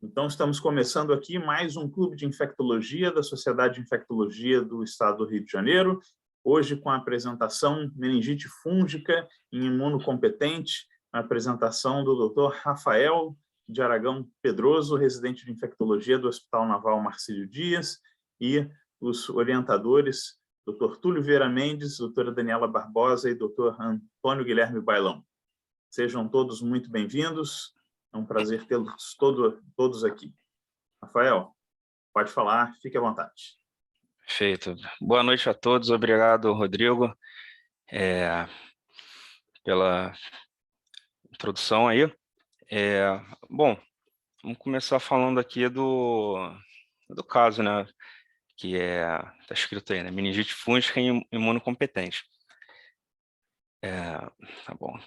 Então, estamos começando aqui mais um clube de infectologia da Sociedade de Infectologia do Estado do Rio de Janeiro, hoje com a apresentação meningite fúngica em imunocompetente, a apresentação do Dr. Rafael de Aragão Pedroso, residente de infectologia do Hospital Naval Marcílio Dias, e os orientadores, Dr. Túlio Vieira Mendes, doutora Daniela Barbosa e Dr. Antônio Guilherme Bailão. Sejam todos muito bem-vindos. É um prazer tê-los todos aqui. Rafael, pode falar, fique à vontade. Perfeito. Boa noite a todos. Obrigado, Rodrigo, pela introdução aí. Bom, vamos começar falando aqui do caso, né? Que está escrito aí, né? Meningite fúngica em imunocompetente. Tá bom.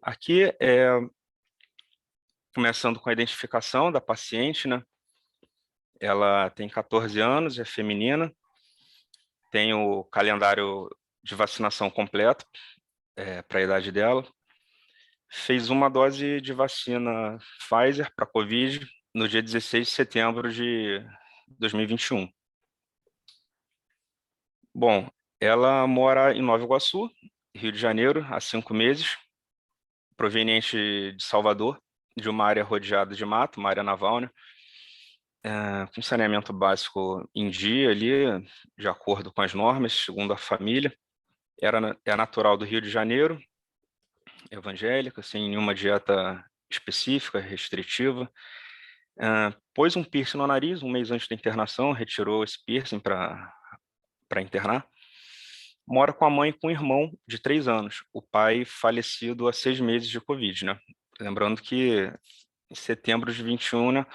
Aqui, começando com a identificação da paciente, né? Ela tem 14 anos, é feminina, tem o calendário de vacinação completo para a idade dela. Fez uma dose de vacina Pfizer para Covid no dia 16 de setembro de 2021. Bom, ela mora em Nova Iguaçu, Rio de Janeiro, há 5 meses, proveniente de Salvador, de uma área rodeada de mato, uma área naval, né? Com saneamento básico em dia ali, de acordo com as normas, segundo a família. É natural do Rio de Janeiro, evangélica, sem nenhuma dieta específica, restritiva. Pôs um piercing no nariz um mês antes da internação, retirou esse piercing para internar. Mora com a mãe e com o irmão de 3 anos. O pai falecido há 6 meses de Covid, né? Lembrando que em setembro de 21, né,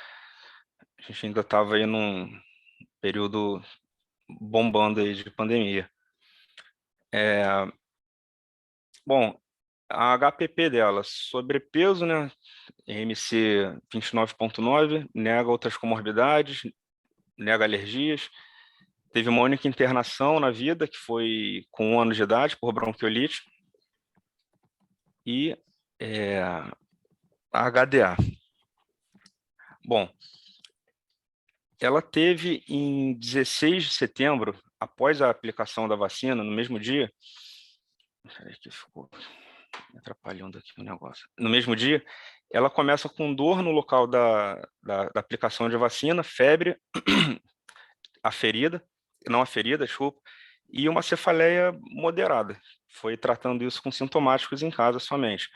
a gente ainda estava aí num período bombando aí de pandemia. Bom, a HPP dela, sobrepeso, né, MC 29,9, nega outras comorbidades, nega alergias. Teve uma única internação na vida, que foi com 1 ano de idade, por bronquiolite. E a HDA. Bom, ela teve em 16 de setembro, após a aplicação da vacina, no mesmo dia. Peraí que ficou me atrapalhando aqui o negócio. No mesmo dia, ela começa com dor no local da aplicação de vacina, febre, não a ferida, desculpa, e uma cefaleia moderada. Foi tratando isso com sintomáticos em casa somente.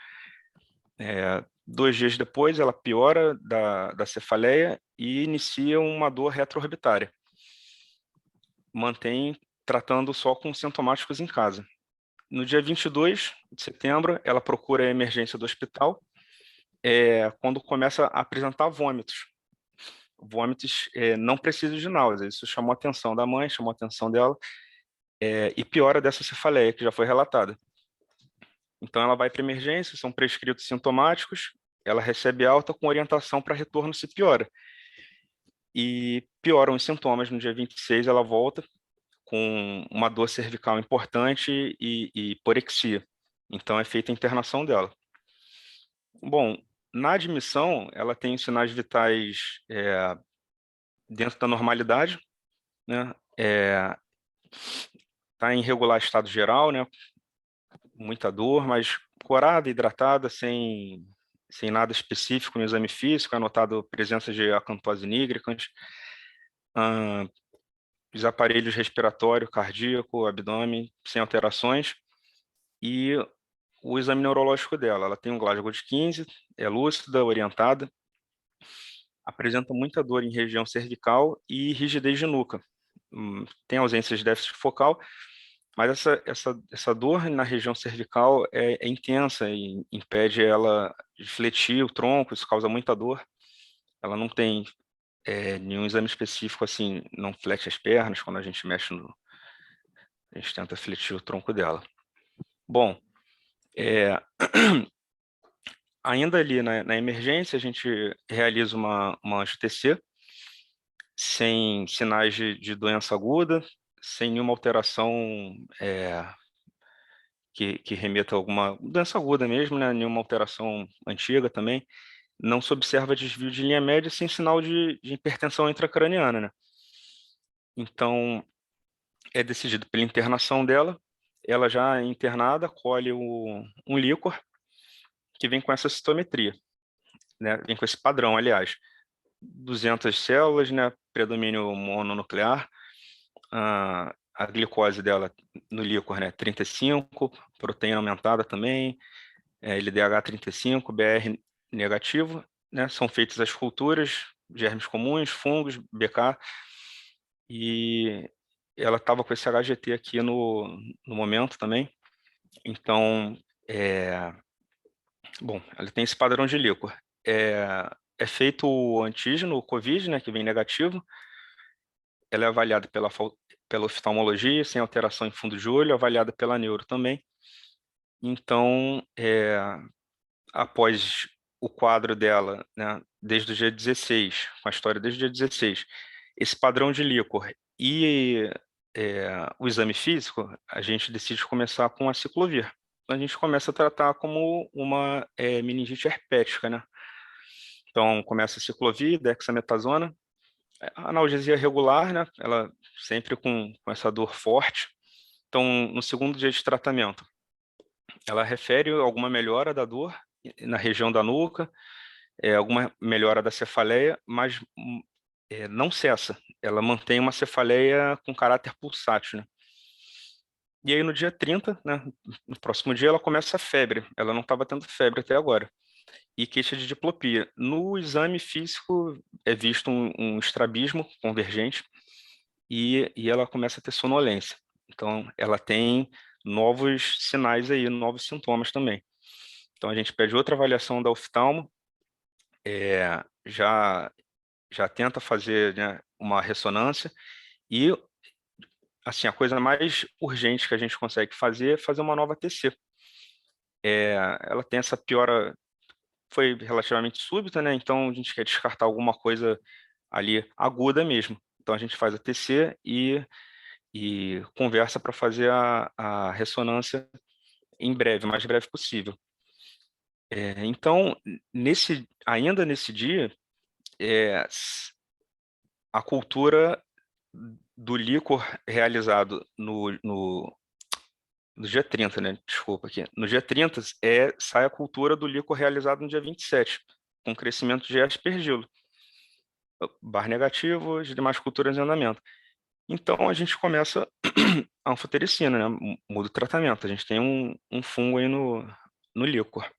2 dias depois, ela piora da cefaleia e inicia uma dor retroorbitária. Mantém tratando só com sintomáticos em casa. No dia 22 de setembro, ela procura a emergência do hospital, quando começa a apresentar vômitos. Vômitos não precisam de náusea. Isso chamou a atenção da mãe, chamou a atenção dela, e piora dessa cefaleia, que já foi relatada. Então, ela vai para emergência, são prescritos sintomáticos, ela recebe alta com orientação para retorno se piora. E pioram os sintomas. No dia 26, ela volta com uma dor cervical importante e porexia. Então, é feita a internação dela. Bom, na admissão, ela tem sinais vitais dentro da normalidade, né? Está em regular estado geral, né? Muita dor, mas corada, hidratada, sem nada específico no exame físico, anotado presença de acantose nigricans, os aparelhos respiratório, cardíaco, abdômen, sem alterações, e o exame neurológico dela. Ela tem um Glasgow de 15, é lúcida, orientada, apresenta muita dor em região cervical e rigidez de nuca. Tem ausência de déficit focal, mas essa dor na região cervical é intensa e impede ela de fletir o tronco, isso causa muita dor. Ela não tem nenhum exame específico, assim, não flete as pernas quando a gente mexe a gente tenta fletir o tronco dela. Bom, ainda ali na emergência, a gente realiza uma anjo-TC, sem sinais de doença aguda, sem nenhuma alteração que remeta a alguma doença aguda mesmo, né? Nenhuma alteração antiga também, não se observa desvio de linha média sem sinal de hipertensão intracraniana, né? Então, é decidido pela internação dela, ela já internada, colhe um líquor que vem com essa citometria, né? Vem com esse padrão, aliás. 200 células, né? Predomínio mononuclear, a glicose dela no líquor, né? 35, proteína aumentada também, LDH 35, BR negativo, né? São feitas as culturas, germes comuns, fungos, BK, e ela estava com esse HGT aqui no momento também. Então, bom, ela tem esse padrão de líquor. É feito o antígeno, o COVID, né, que vem negativo. Ela é avaliada pela oftalmologia, sem alteração em fundo de olho, avaliada pela neuro também. Então, após o quadro dela, né, desde o dia 16, com a história desde o dia 16, esse padrão de líquor e o exame físico, a gente decide começar com a ciclovir. Então, a gente começa a tratar como uma meningite herpética, né? Então, começa a ciclovir, dexametasona, a analgesia regular, né? Ela sempre com essa dor forte. Então, no segundo dia de tratamento, ela refere alguma melhora da dor na região da nuca, alguma melhora da cefaleia, mas não cessa. Ela mantém uma cefaleia com caráter pulsátil, né? E aí no dia 30, né, no próximo dia, ela começa a febre. Ela não estava tendo febre até agora. E queixa de diplopia. No exame físico é visto um estrabismo convergente e ela começa a ter sonolência. Então, ela tem novos sinais aí, novos sintomas também. Então, a gente pede outra avaliação da oftalmo, já tenta fazer, né, uma ressonância e, assim, a coisa mais urgente que a gente consegue fazer é fazer uma nova TC. Ela tem essa piora, foi relativamente súbita, né? Então, a gente quer descartar alguma coisa ali aguda mesmo. Então, a gente faz a TC e conversa para fazer a ressonância em breve, o mais breve possível. Então, ainda nesse dia, a cultura do líquor realizado no dia 30, né? Desculpa aqui. No dia 30 sai a cultura do líquor realizado no dia 27, com crescimento de aspergilo, bar negativo, as demais culturas em andamento. Então, a gente começa a anfotericina, né? Muda o tratamento. A gente tem um fungo aí no líquor.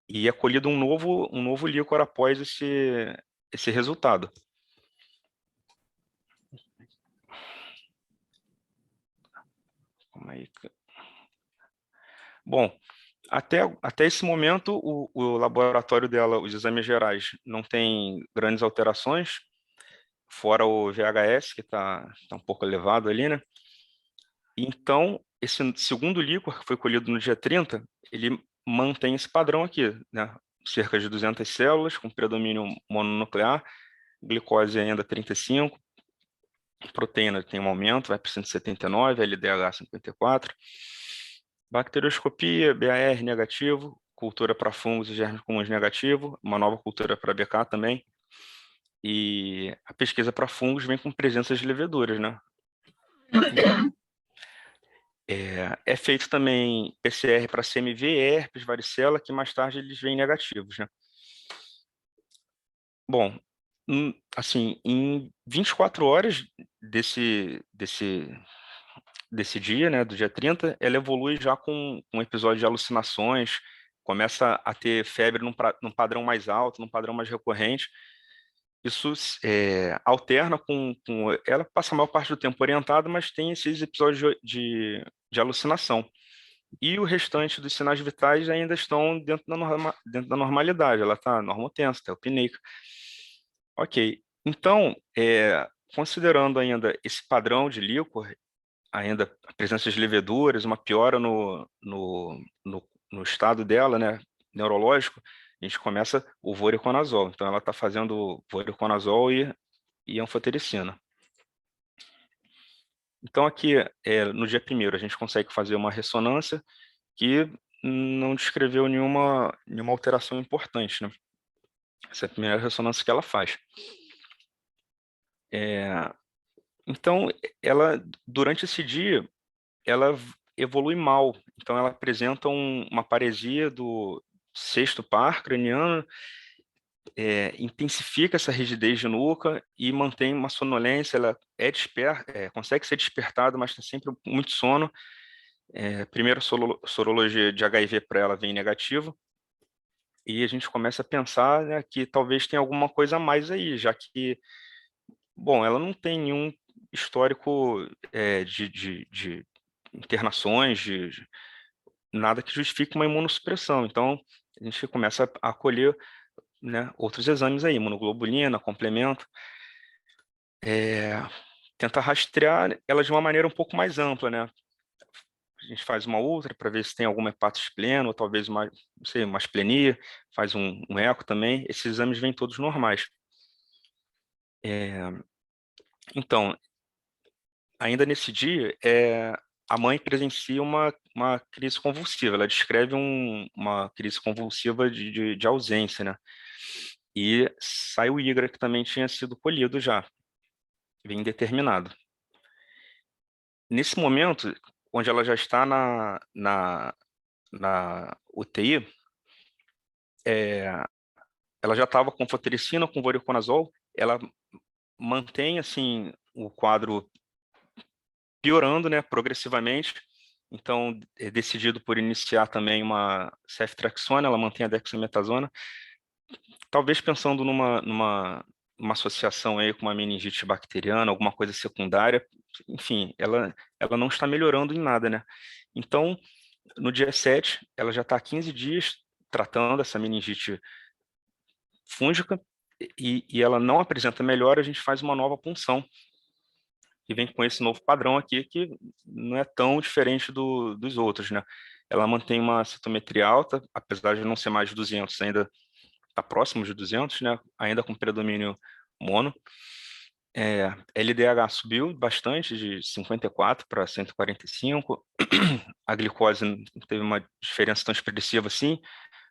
E é colhido um novo líquor após esse resultado. Calma aí. Bom, até esse momento, o laboratório dela, os exames gerais, não tem grandes alterações, fora o VHS, que está um pouco elevado ali, né? Então, esse segundo líquor, que foi colhido no dia 30, ele mantém esse padrão aqui, né? Cerca de 200 células, com predomínio mononuclear, glicose ainda 35, proteína tem um aumento, vai para 179, LDH 54, bacterioscopia, BAR negativo, cultura para fungos e germes comuns negativo, uma nova cultura para BK também, e a pesquisa para fungos vem com presença de leveduras, né? É feito também PCR para CMV, herpes, varicela, que mais tarde eles vêm negativos, né? Bom, assim, em 24 horas desse dia, né, do dia 30, ela evolui já com um episódio de alucinações, começa a ter febre num padrão mais alto, num padrão mais recorrente. Isso alterna ela passa a maior parte do tempo orientada, mas tem esses episódios de alucinação. E o restante dos sinais vitais ainda estão dentro da normalidade. Ela está normotensa, está eupneica. Ok. Então, considerando ainda esse padrão de líquor, ainda a presença de leveduras, uma piora no estado dela, né, neurológico, a gente começa o voriconazol. Então, ela está fazendo voriconazol e anfotericina. Então, aqui, no dia 1º, a gente consegue fazer uma ressonância que não descreveu nenhuma alteração importante, né? Essa é a primeira ressonância que ela faz. Então, durante esse dia, ela evolui mal. Então, ela apresenta uma paresia do sexto par craniano, intensifica essa rigidez de nuca e mantém uma sonolência. Ela consegue ser despertada, mas está sempre com muito sono. Primeiro, sorologia de HIV para ela vem negativo. E a gente começa a pensar, né, que talvez tenha alguma coisa a mais aí, já que, bom, ela não tem nenhum histórico de internações, nada que justifique uma imunossupressão. Então, a gente começa a acolher, né, outros exames aí, imunoglobulina, complemento, tenta rastrear ela de uma maneira um pouco mais ampla, né? A gente faz uma ultra para ver se tem alguma hepatospleno, ou talvez uma, não sei, uma asplenia, faz um eco também. Esses exames vêm todos normais. Então, ainda nesse dia, a mãe presencia uma crise convulsiva. Ela descreve uma crise convulsiva de ausência, né? E sai o IGRA, que também tinha sido colhido já, bem determinado. Nesse momento, onde ela já está na UTI, ela já estava com fotericina, com voriconazol, ela mantém, assim, o quadro piorando, né, progressivamente. Então, é decidido por iniciar também uma ceftriaxona, ela mantém a dexametasona, talvez pensando numa associação aí com uma meningite bacteriana, alguma coisa secundária. Enfim, ela não está melhorando em nada, né? Então, no dia 7, ela já está há 15 dias tratando essa meningite fúngica e ela não apresenta melhora, a gente faz uma nova punção e vem com esse novo padrão aqui que não é tão diferente dos outros, né? Ela mantém uma citometria alta, apesar de não ser mais de 200, ainda está próximo de 200, né? Ainda com predomínio mono. LDH subiu bastante, de 54 para 145. A glicose não teve uma diferença tão expressiva assim,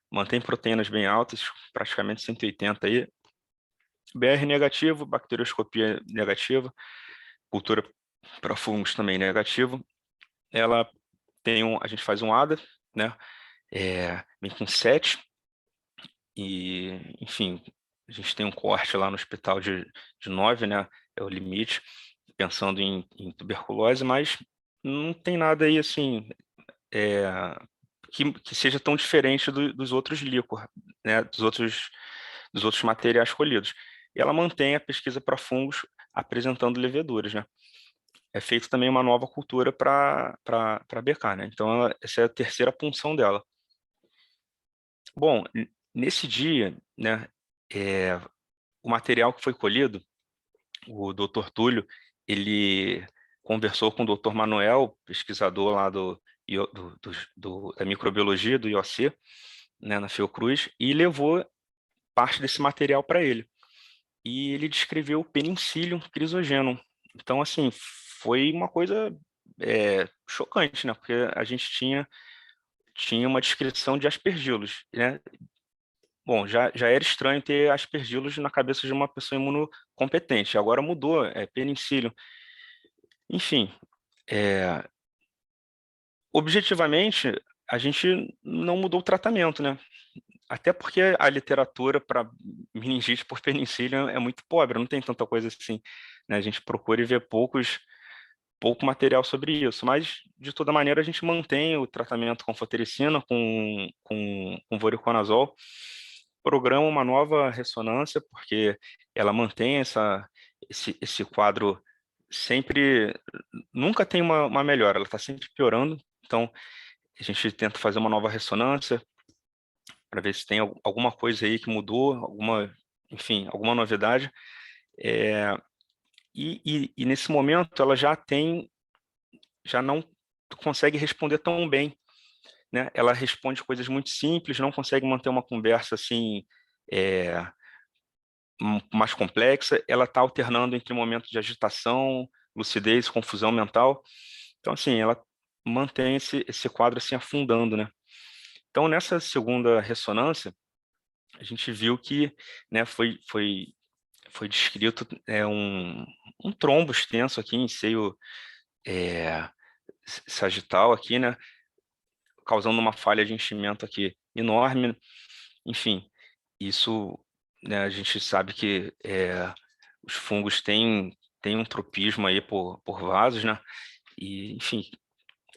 mantém proteínas bem altas, praticamente 180 aí. BR negativo, bacterioscopia negativa, cultura para fungos também negativo. Ela a gente faz um ADA, né? Vem com 7 e, enfim, a gente tem um corte lá no hospital de 9, né? É o limite, pensando em tuberculose, mas não tem nada aí assim é, que seja tão diferente dos outros líquor, né? Dos outros materiais colhidos. E ela mantém a pesquisa para fungos apresentando leveduras, né? É feito também uma nova cultura para BK, né? Então, essa é a terceira punção dela. Bom, nesse dia, né, o material que foi colhido, o Dr. Túlio, ele conversou com o Dr. Manuel, pesquisador lá da microbiologia do IOC, né, na Fiocruz, e levou parte desse material para ele. E ele descreveu o Penicillium crisogenum. Então, assim, foi uma coisa chocante, né? Porque a gente tinha uma descrição de aspergillos, né? Bom, já era estranho ter aspergillos na cabeça de uma pessoa imunocompetente. Agora mudou, Penicillium. Enfim, objetivamente, a gente não mudou o tratamento, né? Até porque a literatura para meningite por penicillium é muito pobre, não tem tanta coisa assim, né? A gente procura e vê pouco material sobre isso, mas de toda maneira a gente mantém o tratamento com fotericina, com voriconazol, programa uma nova ressonância, porque ela mantém esse quadro sempre, nunca tem uma melhora, ela está sempre piorando, então a gente tenta fazer uma nova ressonância para ver se tem alguma coisa aí que mudou, enfim, alguma novidade. E nesse momento ela já não consegue responder tão bem, né? Ela responde coisas muito simples, não consegue manter uma conversa assim mais complexa. Ela está alternando entre momentos de agitação, lucidez, confusão mental. Então, assim, ela mantém esse quadro assim afundando, né? Então, nessa segunda ressonância, a gente viu que, né, foi descrito um trombo extenso aqui em seio sagital aqui, né, causando uma falha de enchimento aqui enorme. Enfim, isso, né, a gente sabe que os fungos têm um tropismo aí por vasos, né? E, enfim,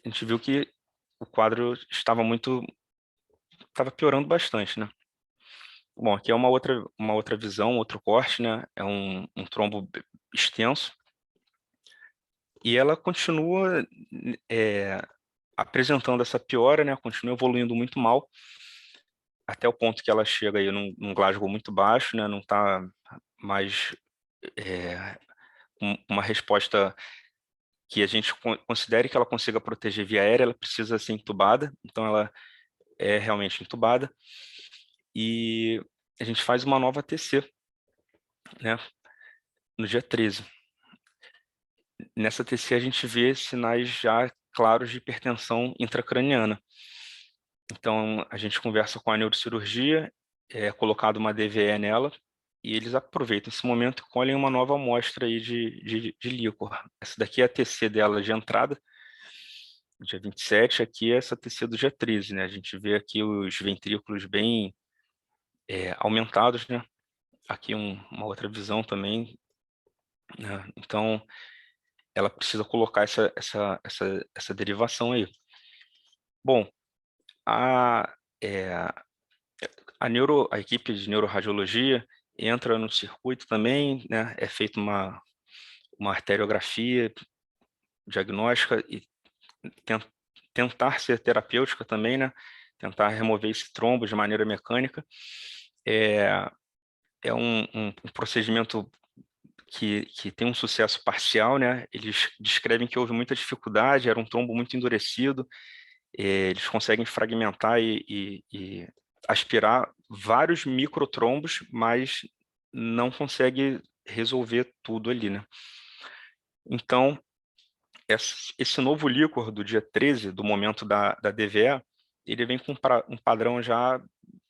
a gente viu que o quadro estava piorando bastante, né? Bom, aqui é uma outra visão, outro corte, né? É um trombo extenso e ela continua apresentando essa piora, né? Continua evoluindo muito mal até o ponto que ela chega aí num Glasgow muito baixo, né? Não está mais com uma resposta que a gente considere que ela consiga proteger via aérea, ela precisa ser entubada, então ela é realmente entubada, e a gente faz uma nova TC, né, no dia 13. Nessa TC a gente vê sinais já claros de hipertensão intracraniana. Então a gente conversa com a neurocirurgia, é colocado uma DVE nela, e eles aproveitam esse momento e colhem uma nova amostra aí de líquor. Essa daqui é a TC dela de entrada, dia 27, aqui é essa TC do dia 13, né? A gente vê aqui os ventrículos bem aumentados, né? Aqui uma outra visão também, né? Então, ela precisa colocar essa derivação aí. Bom, a, é, a equipe de neuroradiologia entra no circuito também, né? É feita uma arteriografia diagnóstica e ten, tentar ser terapêutica também, né? Tentar remover esse trombo de maneira mecânica. É um procedimento que tem um sucesso parcial, né? Eles descrevem que houve muita dificuldade, era um trombo muito endurecido, eles conseguem fragmentar e aspirar vários microtrombos, mas não consegue resolver tudo ali, né? Então, esse novo líquor do dia 13, do momento da DVE, ele vem com um padrão já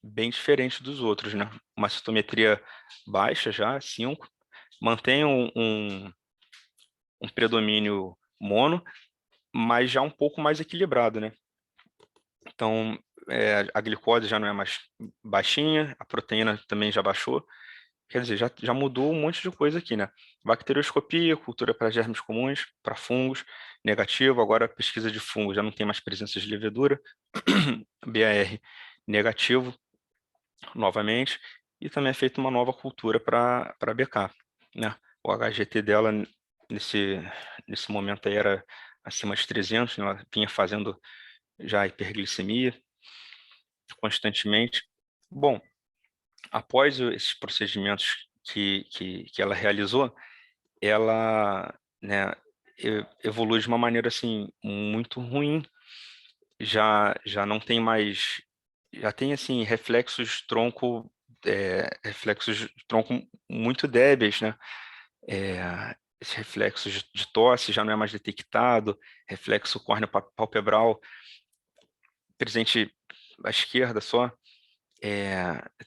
bem diferente dos outros, né? Uma citometria baixa já, 5, mantém um predomínio mono, mas já um pouco mais equilibrado, né? Então, a glicose já não é mais baixinha, a proteína também já baixou, quer dizer, já mudou um monte de coisa aqui, né? Bacterioscopia, cultura para germes comuns, para fungos, negativo, agora pesquisa de fungos, já não tem mais presença de levedura, BAR negativo, novamente, e também é feita uma nova cultura para BK, né? O HGT dela, nesse, nesse momento aí, era acima de 300, né? Ela vinha fazendo já hiperglicemia constantemente. Bom, após esses procedimentos que ela realizou, ela, né, evolui de uma maneira assim muito ruim. Já não tem mais, já tem assim reflexos de tronco muito débeis, né? Esse reflexo de tosse já não é mais detectado, reflexo córneo-palpebral presente à esquerda só,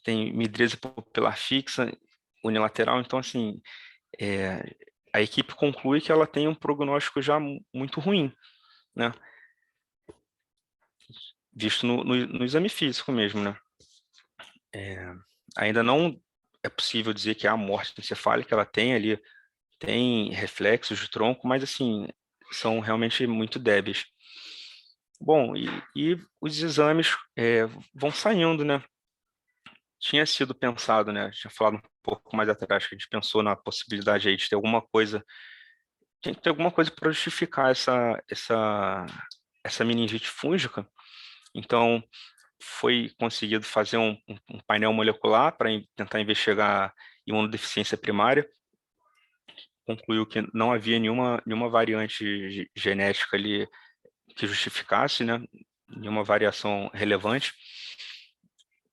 tem midríase pupilar fixa unilateral, então assim, a equipe conclui que ela tem um prognóstico já muito ruim, né? Visto no exame físico mesmo, né? Ainda não é possível dizer que há morte encefálica, ela tem ali, tem reflexos de tronco, mas assim, são realmente muito débeis. Bom, e os exames vão saindo, né? Tinha sido pensado, né? Tinha falado um pouco mais atrás que a gente pensou na possibilidade aí de ter alguma coisa, tinha que ter alguma coisa para justificar essa meningite fúngica. Então, foi conseguido fazer um painel molecular para tentar investigar imunodeficiência primária. Concluiu que não havia nenhuma variante genética ali que justificasse, né? Nenhuma variação relevante.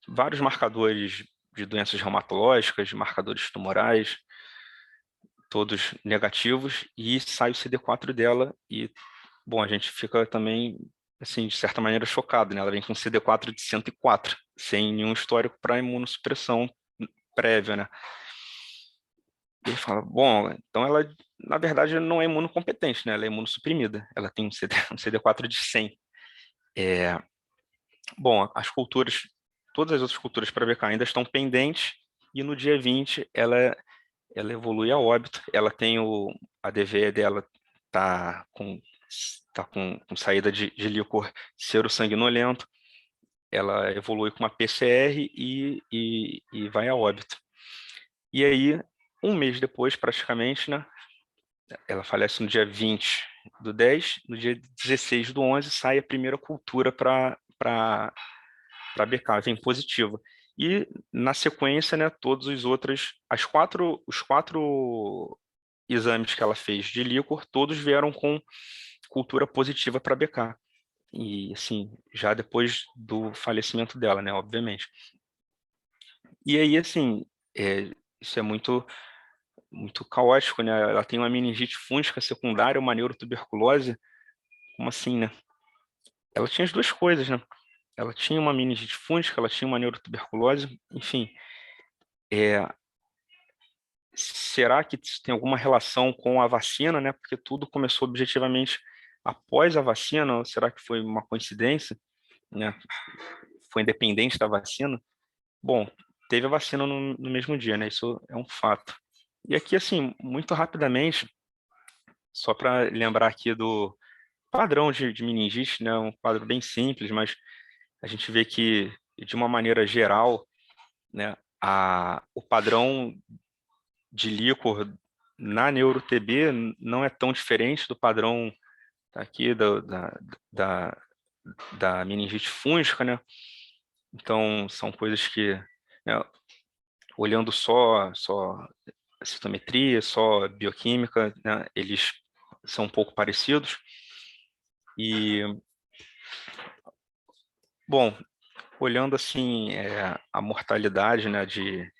Vários marcadores de doenças reumatológicas, de marcadores tumorais, todos negativos, e sai o CD4 dela e, bom, a gente fica também assim, de certa maneira, chocado, né? Ela vem com CD4 de 104, sem nenhum histórico para imunossupressão prévia, né? E ele fala, bom, então ela, na verdade, não é imunocompetente, né? Ela é imunossuprimida. Ela tem um CD4 de 100. Bom, as culturas, todas as outras culturas para BK ainda estão pendentes, e no dia 20 ela evolui a óbito. Ela tem a DVE dela tá com saída de líquor serossanguinolento. Ela evolui com uma PCR e vai a óbito. E aí, um mês depois, praticamente, né, ela falece no dia 20/10, no dia 16/11 sai a primeira cultura para BK, vem positiva. E, na sequência, né, todos os quatro exames que ela fez de líquor, todos vieram com cultura positiva para BK. E, assim, já depois do falecimento dela, né, obviamente. E aí, assim, isso é muito caótico, né? Ela tem uma meningite fúngica secundária, uma neurotuberculose. Como assim, né? Ela tinha as duas coisas, né? Ela tinha uma meningite fúngica, ela tinha uma neurotuberculose, enfim. Será que isso tem alguma relação com a vacina, né? Porque tudo começou objetivamente após a vacina, ou será que foi uma coincidência, né? Foi independente da vacina? Bom, teve a vacina no mesmo dia, né? Isso é um fato. E aqui, assim, muito rapidamente, só para lembrar aqui do padrão de meningite, né? Um quadro bem simples, mas a gente vê que, de uma maneira geral, né, o padrão de líquor na neuro-TB não é tão diferente do padrão aqui da, da meningite fúngica, né? Então, são coisas que, né, olhando só citometria, só bioquímica, né, eles são um pouco parecidos. E, bom, olhando assim a mortalidade, né, de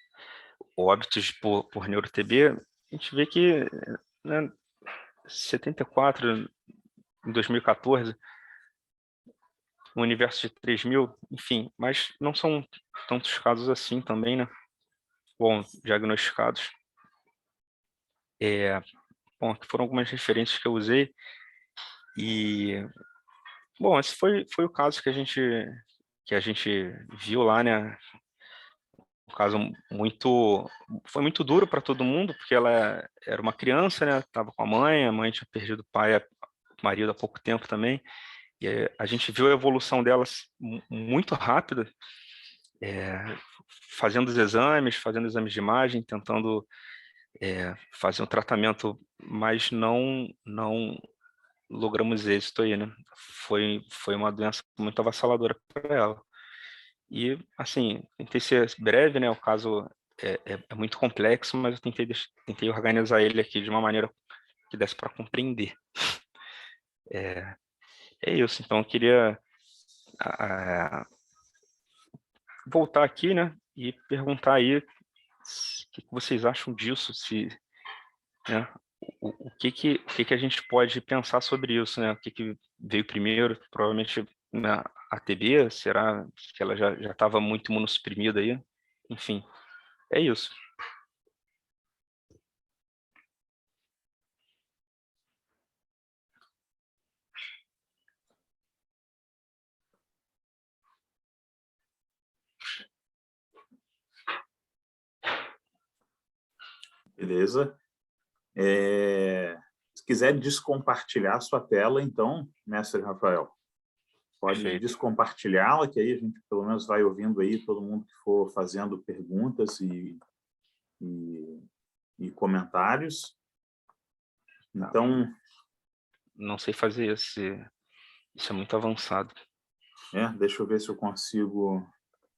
óbitos por neuro-TB, a gente vê que, né, 74 em 2014, um universo de 3.000, enfim, mas não são tantos casos assim também, né? Bom, diagnosticados. Bom, aqui foram algumas referências que eu usei e, bom, esse foi o caso que a gente viu lá, né? Um caso foi muito duro para todo mundo, porque ela era uma criança, né? Estava com a mãe tinha perdido o pai, o marido há pouco tempo também, e a gente viu a evolução delas muito rápida, fazendo fazendo exames de imagem, tentando fazer um tratamento, mas não logramos êxito aí, né? Foi uma doença muito avassaladora para ela. E, assim, tentei ser breve, né? O caso é muito complexo, mas eu tentei organizar ele aqui de uma maneira que desse para compreender. É isso. Então, eu queria voltar aqui, né? E perguntar aí o que vocês acham disso, né? O que a gente pode pensar sobre isso, né? O que veio primeiro? Provavelmente, né, a TB, será que ela já estava muito imunossuprimida aí? Enfim, é isso. Beleza. Se quiser descompartilhar sua tela, então, mestre Rafael, pode Perfeito. descompartilhá-la, que aí a gente pelo menos vai ouvindo aí todo mundo que for fazendo perguntas e comentários. Então, Não sei fazer isso. Isso é muito avançado. deixa eu ver se eu consigo...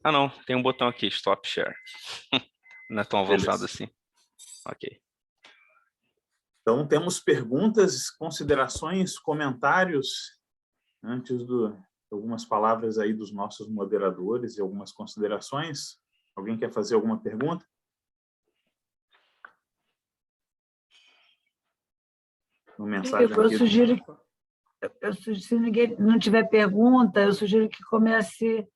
Ah, não. Tem um botão aqui, Stop Share. Não é tão avançado Beleza. assim. Ok. Então, temos perguntas, considerações, comentários, antes algumas palavras aí dos nossos moderadores e algumas considerações. Alguém quer fazer alguma pergunta? Uma mensagem Eu aqui. sugiro Se ninguém não tiver pergunta, eu sugiro que comece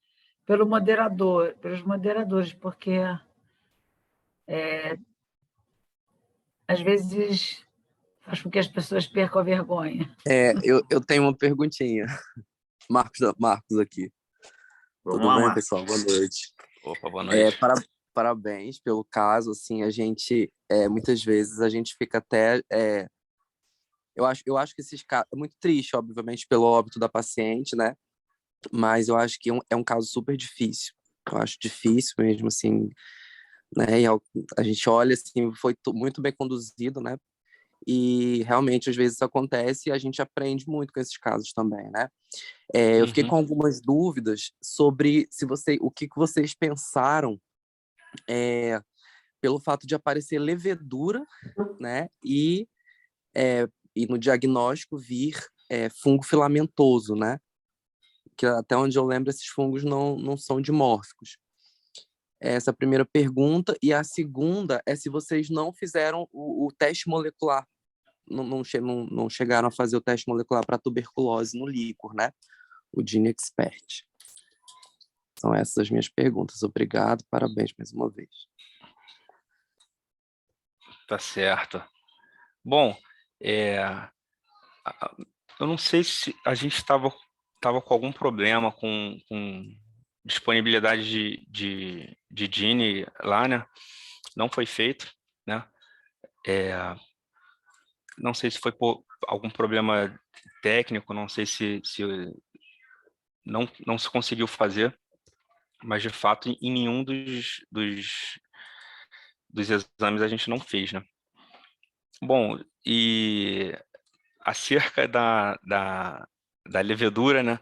pelos moderadores, porque às vezes faz com que as pessoas percam a vergonha. Eu tenho uma perguntinha. Marcos aqui. Vamos Tudo lá, bem, Marcos. pessoal? Boa noite. Opa, boa noite. Parabéns pelo caso. Assim, a gente, muitas vezes, a gente fica até... Eu acho que esses casos... É muito triste, obviamente, pelo óbito da paciente, né? Mas eu acho que é um caso super difícil. Eu acho difícil mesmo, assim, né? E a gente olha, assim, foi muito bem conduzido, né? E realmente, às vezes, isso acontece e a gente aprende muito com esses casos também, né? Eu fiquei com algumas dúvidas sobre o que vocês pensaram pelo fato de aparecer levedura, né? E no diagnóstico vir fungo filamentoso, né? Que até onde eu lembro, esses fungos não são dimórficos. Essa é a primeira pergunta. E a segunda é se vocês não fizeram o teste molecular, não chegaram a fazer o teste molecular para tuberculose no líquor, né? O Gene Expert. São essas as minhas perguntas. Obrigado, parabéns mais uma vez. Tá certo. Bom, eu não sei se a gente estava com algum problema com disponibilidade de Gene lá, né? Não foi feito, né? Não sei se foi por algum problema técnico, não sei se não se conseguiu fazer, mas de fato em nenhum dos exames a gente não fez, né? Bom, e acerca da levedura, né?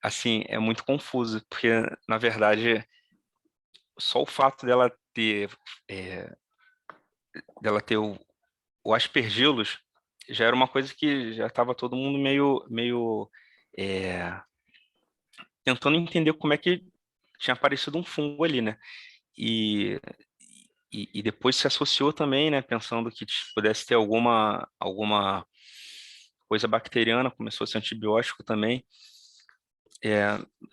Assim, é muito confuso, porque, na verdade, só o fato dela ter o aspergillus já era uma coisa que já estava todo mundo meio tentando entender como é que tinha aparecido um fungo ali, né? E depois se associou também, né? Pensando que pudesse ter alguma coisa bacteriana, começou a ser antibiótico também.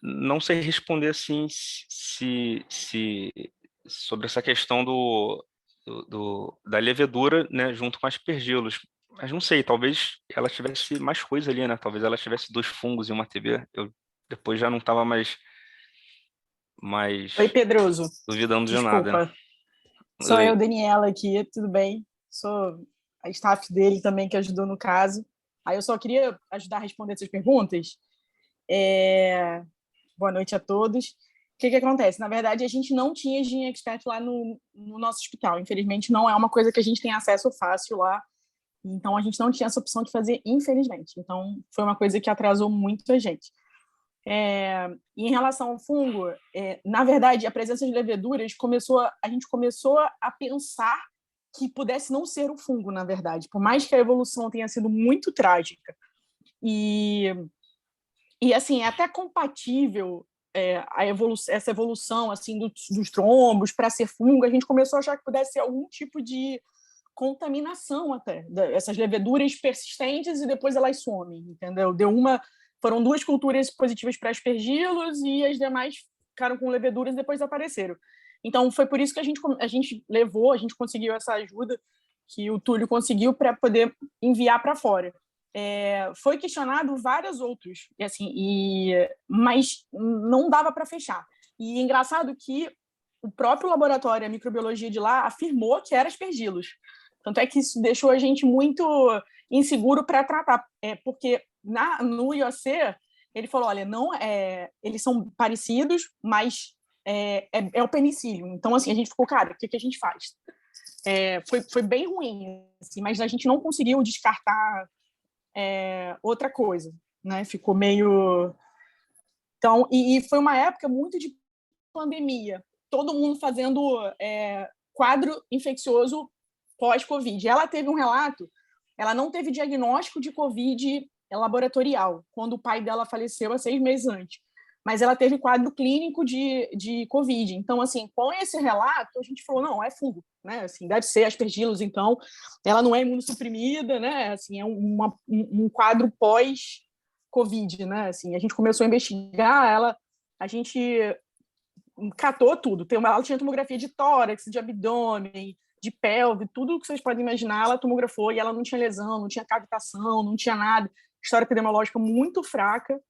Não sei responder assim sobre essa questão da levedura, né, junto com aspergillus. Mas não sei, talvez ela tivesse mais coisa ali, né? Talvez ela tivesse 2 fungos e uma TB. Eu depois já não estava mais Oi, Pedroso. duvidando de nada, né? Desculpa. Sou eu, Daniela, aqui, tudo bem? Sou a staff dele também, que ajudou no caso. Aí eu só queria ajudar a responder essas perguntas. Boa noite a todos. O que acontece? Na verdade, a gente não tinha Gene Expert lá no nosso hospital. Infelizmente, não é uma coisa que a gente tem acesso fácil lá. Então, a gente não tinha essa opção de fazer, infelizmente. Então, foi uma coisa que atrasou muito a gente. E em relação ao fungo, na verdade, a presença de leveduras a gente começou a pensar que pudesse não ser o fungo, na verdade, por mais que a evolução tenha sido muito trágica. E assim, é até compatível essa evolução assim, dos trombos para ser fungo, a gente começou a achar que pudesse ser algum tipo de contaminação até, essas leveduras persistentes e depois elas somem, entendeu? Foram 2 culturas positivas para aspergilos e as demais ficaram com leveduras e depois apareceram. Então, foi por isso que a gente conseguiu essa ajuda que o Túlio conseguiu para poder enviar para fora. Foi questionado vários outros, mas não dava para fechar. E é engraçado que o próprio laboratório, a microbiologia de lá, afirmou que era aspergilos. Tanto é que isso deixou a gente muito inseguro para tratar, porque no IOC ele falou, olha, eles são parecidos, mas é o penicílio. Então, assim, a gente ficou, cara, o que a gente faz? Foi bem ruim, assim, mas a gente não conseguiu descartar outra coisa, né? Ficou meio... Então, e foi uma época muito de pandemia, todo mundo fazendo quadro infeccioso pós-Covid. Ela teve um relato, ela não teve diagnóstico de Covid laboratorial, quando o pai dela faleceu há 6 meses antes. mas ela teve quadro clínico de Covid. Então, assim, com esse relato, a gente falou, não, é fungo, né? Assim, deve ser Aspergillus, então, ela não é imunossuprimida, né? Assim, é um quadro pós-Covid, né? Assim, a gente começou a investigar ela, a gente catou tudo. Ela tinha tomografia de tórax, de abdômen, de pelve, tudo que vocês podem imaginar, ela tomografou e ela não tinha lesão, não tinha cavitação, não tinha nada. História epidemiológica muito fraca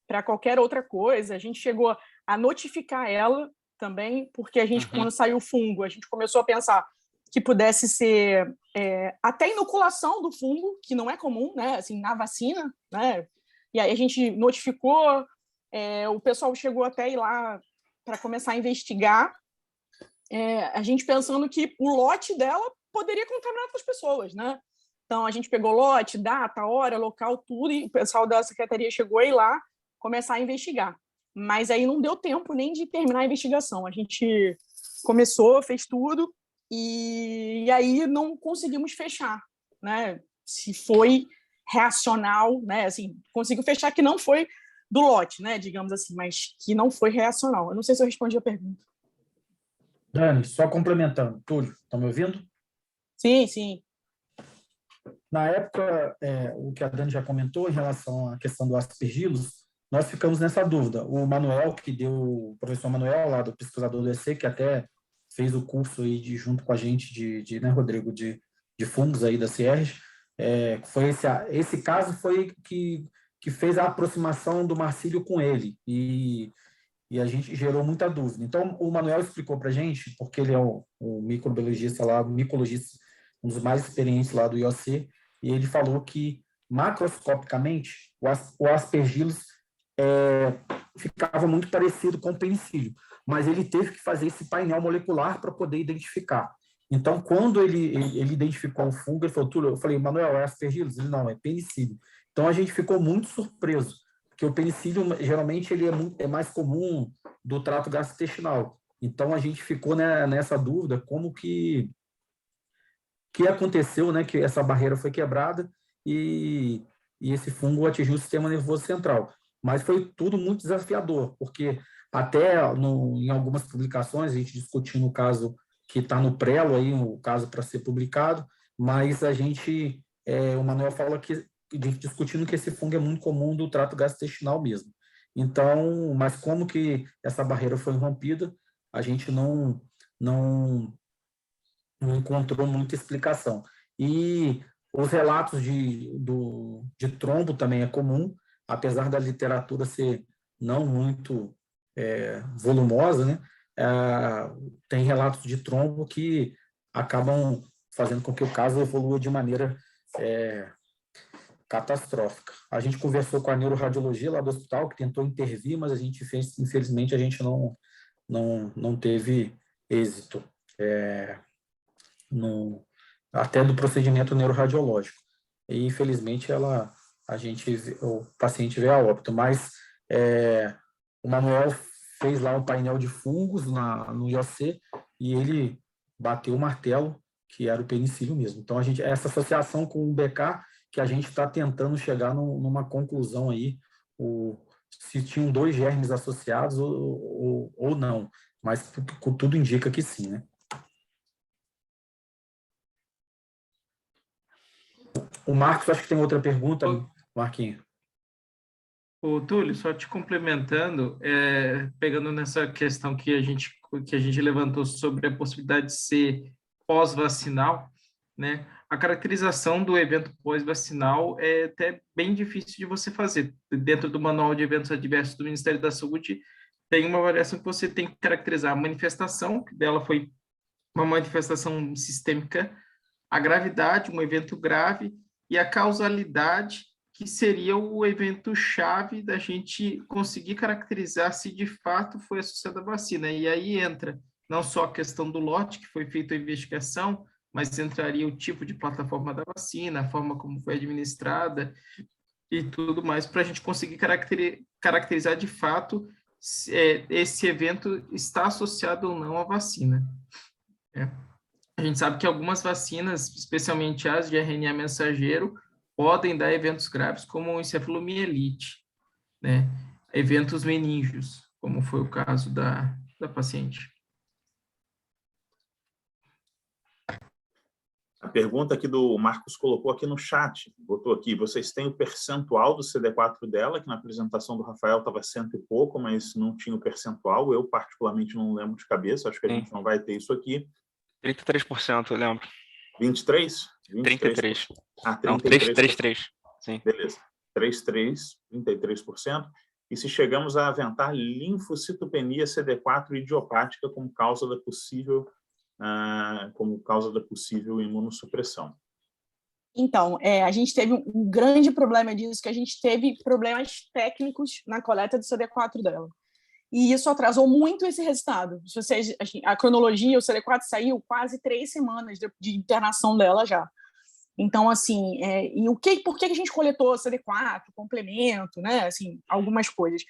para qualquer outra coisa. A gente chegou a notificar ela também, porque a gente, quando saiu o fungo, a gente começou a pensar que pudesse ser até inoculação do fungo, que não é comum, né, assim, na vacina, né? E aí a gente notificou, o pessoal chegou até ir lá para começar a investigar, a gente pensando que o lote dela poderia contaminar outras pessoas, né? Então, a gente pegou lote, data, hora, local, tudo, e o pessoal da secretaria chegou a ir lá começar a investigar. Mas aí não deu tempo nem de terminar a investigação. A gente começou, fez tudo, e aí não conseguimos fechar, né? Se foi reacional, né? Assim, conseguiu fechar que não foi do lote, né? Digamos assim, mas que não foi reacional. Eu não sei se eu respondi a pergunta. Dani, só complementando. Túlio, estão me ouvindo? Sim, sim. Na época, o que a Dani já comentou em relação à questão do Aspergillus, nós ficamos nessa dúvida. O Manuel, o professor Manuel, lá do pesquisador do EC, que até fez o curso aí junto com a gente, né, Rodrigo, de fungos aí da CIERJ, foi esse caso foi que fez a aproximação do Marcílio com ele, e a gente gerou muita dúvida. Então, o Manuel explicou para a gente, porque ele é o microbiologista lá, micologista, um dos mais experientes lá do IOC, e ele falou que, macroscopicamente, o Aspergillus ficava muito parecido com o penicílio, mas ele teve que fazer esse painel molecular para poder identificar. Então, quando ele identificou o fungo, ele falou, Túlio, eu falei, Manuel, é Aspergillus? Ele, não, é penicílio. Então, a gente ficou muito surpreso, porque o penicílio, geralmente, ele é mais comum do trato gastrointestinal. Então, a gente ficou nessa dúvida, como que aconteceu, né, que essa barreira foi quebrada e esse fungo atingiu o sistema nervoso central. Mas foi tudo muito desafiador, porque até em algumas publicações, a gente discutindo o caso que está no prelo, aí, o caso para ser publicado, mas a gente, o Manuel fala que, discutindo que esse fungo é muito comum do trato gastrointestinal mesmo. Então, mas como que essa barreira foi rompida, a gente não encontrou muita explicação. E os relatos de trombo também é comum, apesar da literatura ser não muito volumosa, né? Tem relatos de trombo que acabam fazendo com que o caso evolua de maneira catastrófica. A gente conversou com a neuroradiologia lá do hospital, que tentou intervir, mas infelizmente, a gente não teve êxito. Até do procedimento neuroradiológico. E, infelizmente, o paciente veio a óbito. Mas o Manuel fez lá um painel de fungos no IOC e ele bateu o martelo, que era o penicílio mesmo. Então, essa associação com o BK, que a gente está tentando chegar numa conclusão aí, se tinham 2 germes associados ou não. Mas tudo indica que sim, né? O Marcos, acho que tem outra pergunta, Marquinhos. Ô, Túlio, só te complementando, pegando nessa questão que a gente levantou sobre a possibilidade de ser pós-vacinal, né? A caracterização do evento pós-vacinal é até bem difícil de você fazer. Dentro do Manual de Eventos Adversos do Ministério da Saúde, tem uma avaliação que você tem que caracterizar a manifestação, que dela foi uma manifestação sistêmica, a gravidade, um evento grave, e a causalidade, que seria o evento-chave da gente conseguir caracterizar se de fato foi associado à vacina. E aí entra não só a questão do lote, que foi feita a investigação, mas entraria o tipo de plataforma da vacina, a forma como foi administrada e tudo mais, para a gente conseguir caracterizar de fato se esse evento está associado ou não à vacina. A gente sabe que algumas vacinas, especialmente as de RNA mensageiro, podem dar eventos graves como encefalomielite, né? eventos meníngeos, como foi o caso da paciente. A pergunta aqui do Marcos colocou aqui no chat, botou aqui, vocês têm o percentual do CD4 dela, que na apresentação do Rafael estava 100 e pouco, mas não tinha o percentual, eu particularmente não lembro de cabeça, acho que a gente não vai ter isso aqui. 33%, eu lembro. 23? 33. Ah, 33%. Não, 33. Sim. Beleza. 33%. E se chegamos a aventar linfocitopenia CD4 idiopática como causa da possível imunossupressão. Então, a gente teve um grande problema disso, que a gente teve problemas técnicos na coleta do CD4 dela. E isso atrasou muito esse resultado. A cronologia, o CD4 saiu quase 3 semanas de internação dela já. Então, assim, por que a gente coletou CD4, complemento, né? Assim, algumas coisas.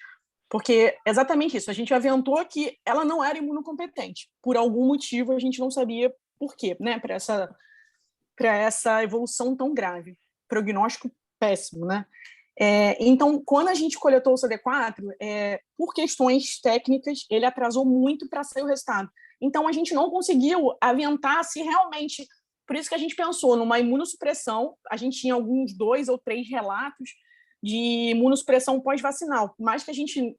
Porque exatamente isso, a gente aventou que ela não era imunocompetente. Por algum motivo, a gente não sabia por quê, né? Para essa evolução tão grave. Prognóstico péssimo, né? Então, quando a gente coletou o CD4, por questões técnicas, ele atrasou muito para sair o resultado. Então, a gente não conseguiu aventar se realmente... Por isso que a gente pensou numa imunossupressão, a gente tinha alguns 2 ou 3 relatos de imunossupressão pós-vacinal, mas que a gente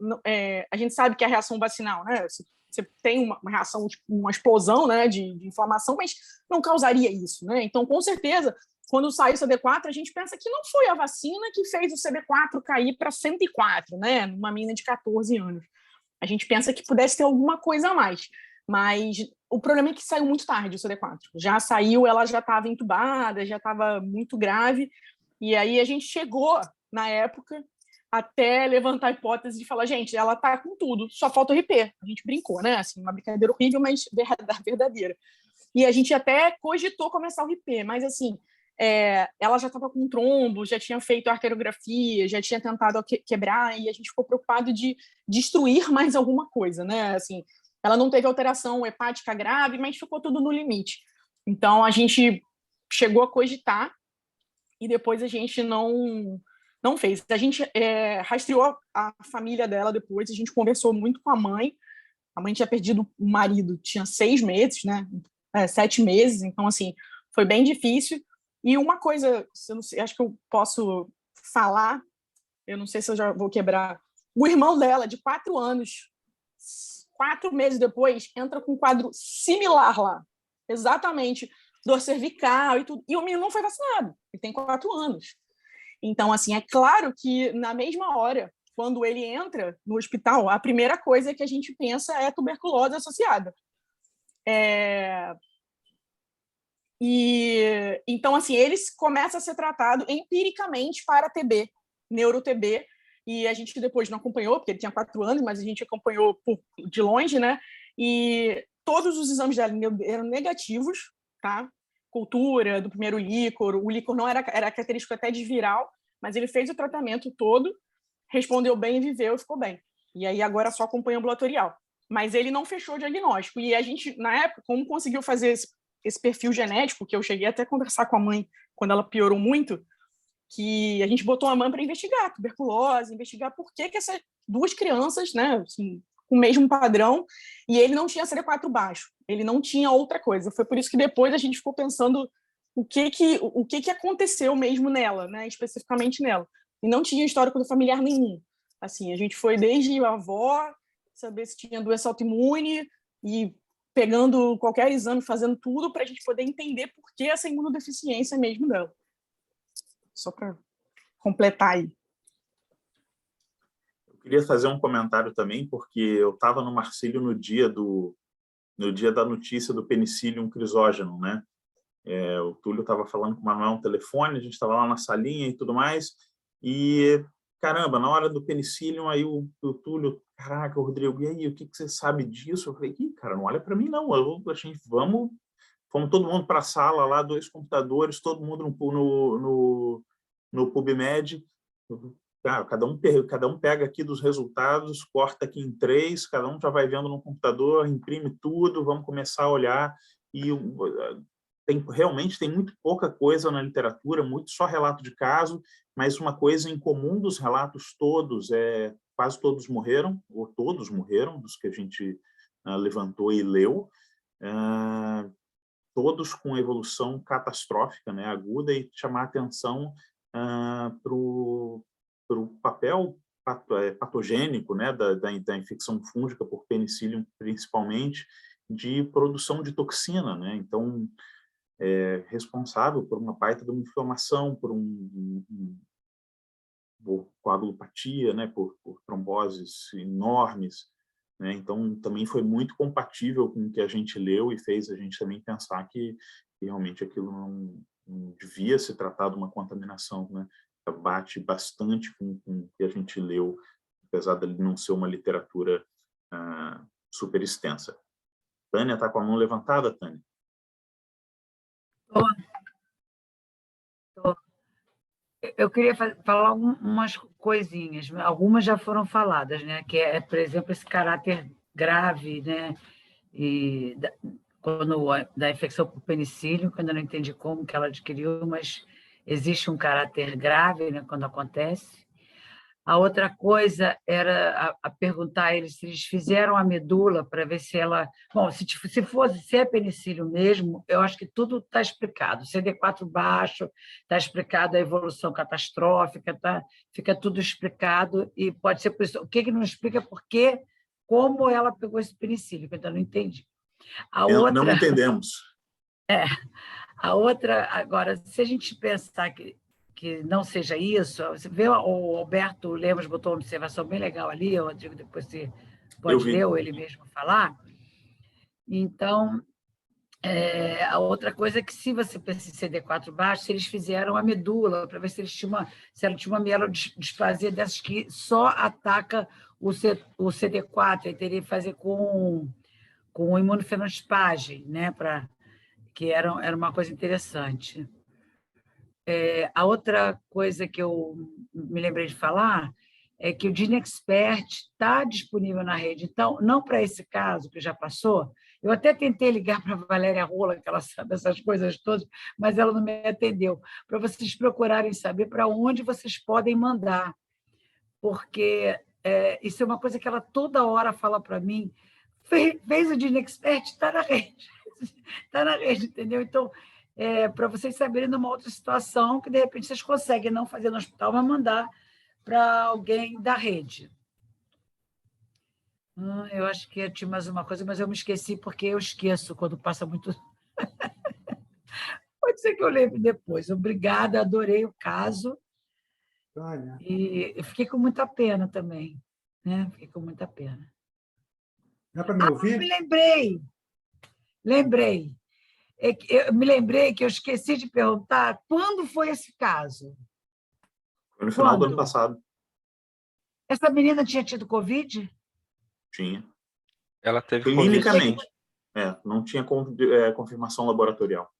sabe que a reação vacinal, né? Você tem uma reação, uma explosão, né, de inflamação, mas não causaria isso, né? Então, com certeza, quando sai o CD4, a gente pensa que não foi a vacina que fez o CD4 cair para 104, né? Numa menina de 14 anos. A gente pensa que pudesse ter alguma coisa a mais. Mas o problema é que saiu muito tarde o CD4. Já saiu, ela já estava entubada, já estava muito grave. E aí a gente chegou, na época, até levantar a hipótese de falar, gente, ela está com tudo, só falta o RP. A gente brincou, né? Assim, uma brincadeira horrível, mas verdadeira. E a gente até cogitou começar o RP, mas assim, ela já estava com trombo, já tinha feito arteriografia, já tinha tentado quebrar, e a gente ficou preocupado de destruir mais alguma coisa, né? Assim, ela não teve alteração hepática grave, mas ficou tudo no limite. Então, a gente chegou a cogitar e depois a gente não fez. A gente rastreou a família dela depois, a gente conversou muito com a mãe. A mãe tinha perdido o marido, tinha 6 meses, né? 7 meses, então, assim, foi bem difícil. E uma coisa, eu não sei, acho que eu posso falar, eu não sei se eu já vou quebrar, o irmão dela, de 4 anos, 4 meses depois, entra com um quadro similar lá, exatamente, dor cervical e tudo, e o menino não foi vacinado, ele tem 4 anos. Então, assim, é claro que na mesma hora, quando ele entra no hospital, a primeira coisa que a gente pensa é tuberculose associada. E então, assim, ele começa a ser tratado empiricamente para TB, neuro-TB, e a gente depois não acompanhou, porque ele tinha 4 anos, mas a gente acompanhou de longe, né? E todos os exames dela eram negativos, tá? Cultura do primeiro líquor, o líquor não era característico até de viral, mas ele fez o tratamento todo, respondeu bem, viveu e ficou bem. E aí agora só acompanha ambulatorial. Mas ele não fechou o diagnóstico. E a gente, na época, como conseguiu fazer esse perfil genético, que eu cheguei até a conversar com a mãe quando ela piorou muito, que a gente botou a mãe para investigar tuberculose, investigar por que essas 2 crianças, né, assim, com o mesmo padrão, e ele não tinha CD4 baixo, ele não tinha outra coisa. Foi por isso que depois a gente ficou pensando o que aconteceu mesmo nela, né, especificamente nela. E não tinha histórico do familiar nenhum. Assim, a gente foi desde a avó, saber se tinha doença autoimune, e pegando qualquer exame, fazendo tudo para a gente poder entender por que essa imunodeficiência mesmo dela. Só para completar aí. Eu queria fazer um comentário também, porque eu estava no Marcílio no dia da notícia do Penicillium crisógeno, né? O Túlio estava falando com o Manuel no telefone, a gente estava lá na salinha e tudo mais, e, caramba, na hora do Penicillium, aí o Túlio, caraca, Rodrigo, e aí, o que você sabe disso? Eu falei, cara, não olha para mim, não, a gente, fomos todo mundo para a sala lá, 2 computadores, todo mundo no PubMed, cada um pega aqui dos resultados, corta aqui em 3, cada um já vai vendo no computador, imprime tudo, vamos começar a olhar, e realmente tem muito pouca coisa na literatura, muito só relato de caso, mas uma coisa em comum dos relatos todos quase todos morreram, ou todos morreram, dos que a gente levantou e leu, todos com evolução catastrófica, né, aguda, e chamar atenção para o papel patogênico, né, da infecção fúngica por penicillium, principalmente, de produção de toxina, né? Então, responsável por uma baita de uma inflamação, por coagulopatia, né, por tromboses enormes, né? Então, também foi muito compatível com o que a gente leu e fez a gente também pensar que realmente aquilo não devia se tratar de uma contaminação, né? Bate bastante com o que a gente leu, apesar de não ser uma literatura super extensa. Tânia está com a mão levantada, Tânia? Eu queria falar umas coisinhas, algumas já foram faladas, né? Que por exemplo, esse caráter grave, né? E da infecção por penicílio, quando eu não entendi como que ela adquiriu, mas existe um caráter grave, né? Quando acontece. A outra coisa era a perguntar a eles se eles fizeram a medula para ver se ela... Bom, se é penicílio mesmo, eu acho que tudo está explicado. CD4 baixo, está explicado a evolução catastrófica, fica tudo explicado, e pode ser por isso. O que não explica é como ela pegou esse penicílio, que eu ainda não entendi. Não entendemos. A outra, agora, se a gente pensar que não seja isso, você vê, o Alberto Lemos botou uma observação bem legal ali, Rodrigo, depois você pode ler ou ele mesmo falar. Então, a outra coisa é que, se você pensa em CD4 baixo, se eles fizeram a medula, para ver se ela tinha uma mielodisplasia dessas que só ataca o CD4, aí teria que fazer com imunofenotispagem, né, que era uma coisa interessante. A outra coisa que eu me lembrei de falar é que o GeneXpert está disponível na rede. Então, não para esse caso que já passou, eu até tentei ligar para a Valéria Rola, que ela sabe essas coisas todas, mas ela não me atendeu, para vocês procurarem saber para onde vocês podem mandar, porque isso é uma coisa que ela toda hora fala para mim, fez o GeneXpert, está na rede, entendeu? Então, para vocês saberem de uma outra situação que, de repente, vocês conseguem não fazer no hospital, mas mandar para alguém da rede. Eu acho que tinha mais uma coisa, mas eu me esqueci, porque eu esqueço quando passa muito... Pode ser que eu lembre depois. Obrigada, adorei o caso. Olha. E eu fiquei com muita pena também, né? Fiquei com muita pena. Dá para me ouvir? Me lembrei. Eu me lembrei que eu esqueci de perguntar quando foi esse caso. Foi no final do ano passado. Essa menina tinha tido Covid? Tinha. Ela teve clinicamente. Não tinha confirmação laboratorial.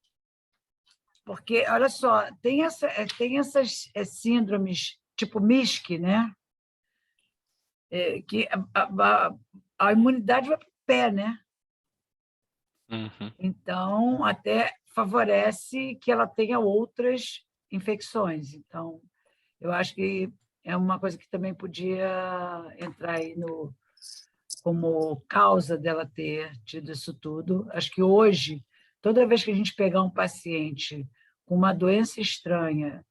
Porque, olha só, tem essas síndromes tipo MISC, né? Que a imunidade vai para o pé, né? Uhum. Então, até favorece que ela tenha outras infecções. Então, eu acho que é uma coisa que também podia entrar aí como causa dela ter tido isso tudo. Acho que hoje, toda vez que a gente pegar um paciente com uma doença estranha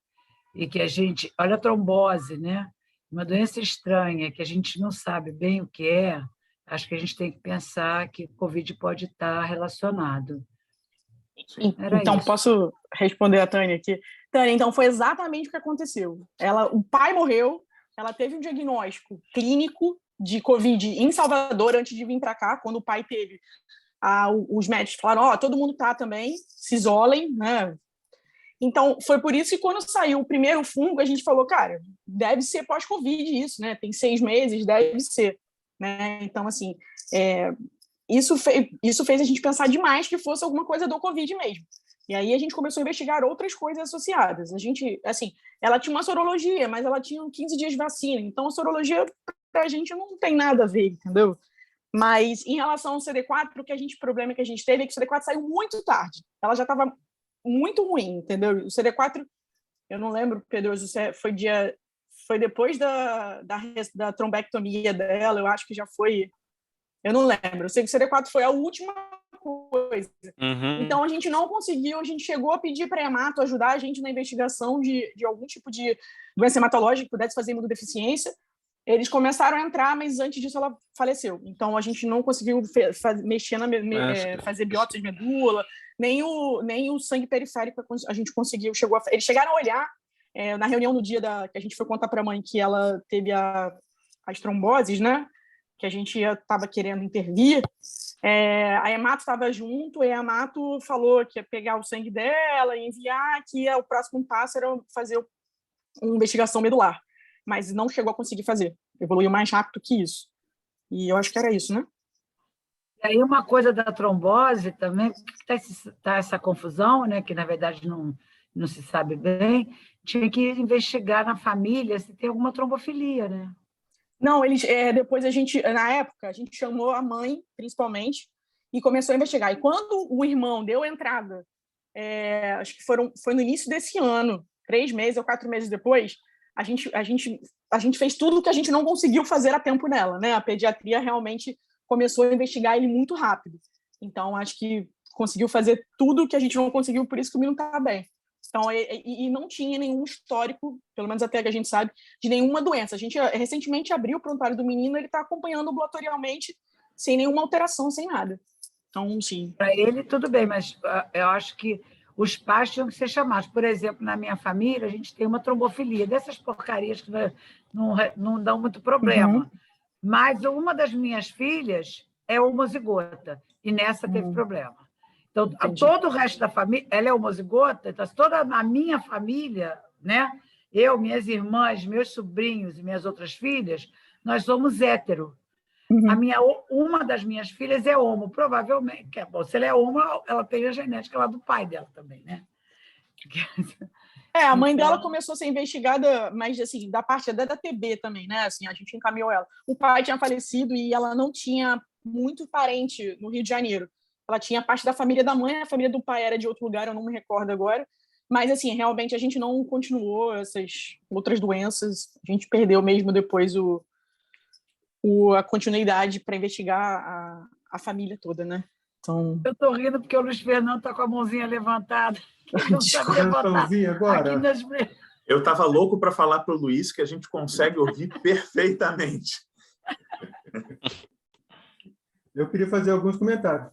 e que a gente... Olha a trombose, né? Uma doença estranha que a gente não sabe bem o que é, acho que a gente tem que pensar que o Covid pode estar relacionado. Então, posso responder a Tânia aqui? Tânia, então, foi exatamente o que aconteceu. O pai morreu, ela teve um diagnóstico clínico de Covid em Salvador antes de vir para cá. Quando o pai teve, os médicos falaram, todo mundo tá também, se isolem, né? Então, foi por isso que, quando saiu o primeiro fungo, a gente falou, cara, deve ser pós-Covid isso, né? Tem 6 meses, deve ser. Né? Então, assim, isso fez a gente pensar demais que fosse alguma coisa do Covid mesmo. E aí a gente começou a investigar outras coisas associadas. A gente, assim, ela tinha uma sorologia, mas ela tinha 15 dias de vacina. Então, a sorologia, para a gente, não tem nada a ver, entendeu? Mas, em relação ao CD4, o problema que a gente teve é que o CD4 saiu muito tarde. Ela já estava muito ruim, entendeu? O CD4, eu não lembro, Pedroso, foi depois da trombectomia dela, eu acho que já foi... Eu não lembro. Eu sei que o CD4 foi a última coisa. Então, a gente não conseguiu, a gente chegou a pedir para a hemato ajudar a gente na investigação de algum tipo de doença hematológica que pudesse fazer imunodeficiência. Eles começaram a entrar, mas antes disso ela faleceu. Então, a gente não conseguiu mexer fazer biópsia de medula, nem o sangue periférico a gente conseguiu. Eles chegaram a olhar, na reunião no dia que a gente foi contar para a mãe que ela teve as tromboses, né? Que a gente estava querendo intervir, a hemato estava junto, e a hemato falou que ia pegar o sangue dela e enviar, que o próximo passo era fazer uma investigação medular, mas não chegou a conseguir fazer, evoluiu mais rápido que isso. E eu acho que era isso, né? E aí uma coisa da trombose também, que está essa confusão, né, que na verdade não se sabe bem, tinha que investigar na família se tem alguma trombofilia, né? Não, depois na época, a gente chamou a mãe, principalmente, e começou a investigar. E quando o irmão deu entrada, acho que foi no início desse ano, 3 meses ou 4 meses depois, a gente fez tudo que a gente não conseguiu fazer a tempo nela, né? A pediatria realmente começou a investigar ele muito rápido. Então, acho que conseguiu fazer tudo que a gente não conseguiu, por isso que o menino está bem. Então, e não tinha nenhum histórico, pelo menos até que a gente sabe, de nenhuma doença. A gente recentemente abriu o prontuário do menino, ele está acompanhando ambulatorialmente, sem nenhuma alteração, sem nada. Então, sim. Para ele, tudo bem, mas eu acho que os pais tinham que ser chamados. Por exemplo, na minha família, a gente tem uma trombofilia, dessas porcarias que não dão muito problema. Mas uma das minhas filhas é homozigota, e nessa teve problema. Então, entendi. Todo o resto da família, ela é homozigota, então toda a minha família, né? Eu, minhas irmãs, meus sobrinhos e minhas outras filhas, nós somos hétero. Uma das minhas filhas é homo, provavelmente. Se ela é homo, ela tem a genética lá do pai dela também, né? A mãe dela começou a ser investigada, mas assim, da parte da TB também, né? Assim, a gente encaminhou ela. O pai tinha falecido e ela não tinha muito parente no Rio de Janeiro. Ela tinha parte da família da mãe, a família do pai era de outro lugar, eu não me recordo agora. Mas, assim, realmente a gente não continuou essas outras doenças. A gente perdeu mesmo depois a continuidade para investigar a família toda, né? Então... Eu estou rindo porque o Luiz Fernando está com a mãozinha levantada. Não sabe levantar. Agora. Eu estava louco para falar para o Luiz que a gente consegue ouvir perfeitamente. Eu queria fazer alguns comentários.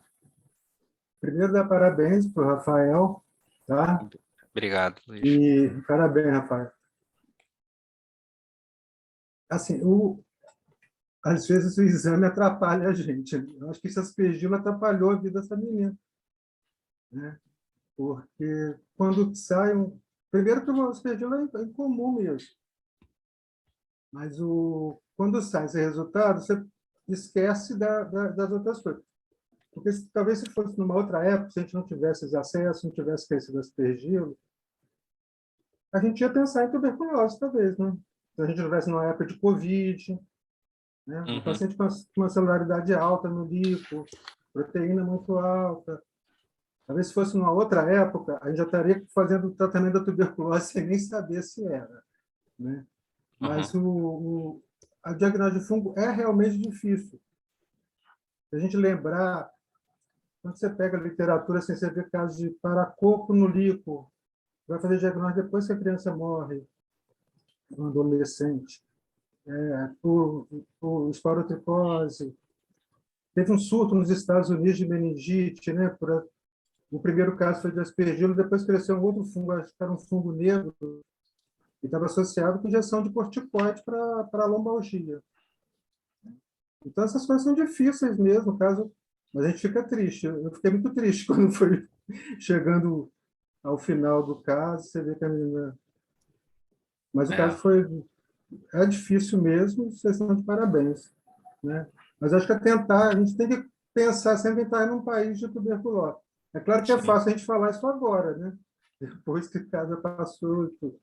Primeiro, dar parabéns para o Rafael, tá? Obrigado, Luiz. E parabéns, Rafael. Assim, às vezes o exame atrapalha a gente. Eu acho que esse aspergilo atrapalhou a vida dessa menina, né? Porque quando sai primeiro que o aspergilo é incomum mesmo. Mas quando sai esse resultado, você esquece das outras coisas. Porque talvez se fosse numa outra época, se a gente não tivesse esse acesso, não tivesse crescido aspergilo, a gente ia pensar em tuberculose, talvez, né? Se a gente tivesse numa época de Covid, né? Um paciente com uma celularidade alta no líquido, proteína muito alta. Talvez se fosse numa outra época, a gente já estaria fazendo o tratamento da tuberculose sem nem saber se era, né? Mas a diagnóstico de fungo é realmente difícil. Se a gente lembrar, quando você pega a literatura, assim, você vê casos de paracoco no líquido, vai fazer diagnóstico depois que a criança morre, um adolescente, por esporotricose. Teve um surto nos Estados Unidos de meningite, né? O primeiro caso foi de aspergilo, depois cresceu um outro fungo, acho que era um fungo negro, e estava associado com injeção de corticoide para a lombalgia. Então, essas coisas são difíceis mesmo, mas a gente fica triste. Eu fiquei muito triste quando foi chegando ao final do caso, você vê que a menina... Mas o caso é difícil mesmo, vocês estão de parabéns, né? Mas acho que a gente tem que pensar sempre em estar num país de tuberculose. É claro que é fácil a gente falar isso agora, né? Depois que o caso passou e tudo.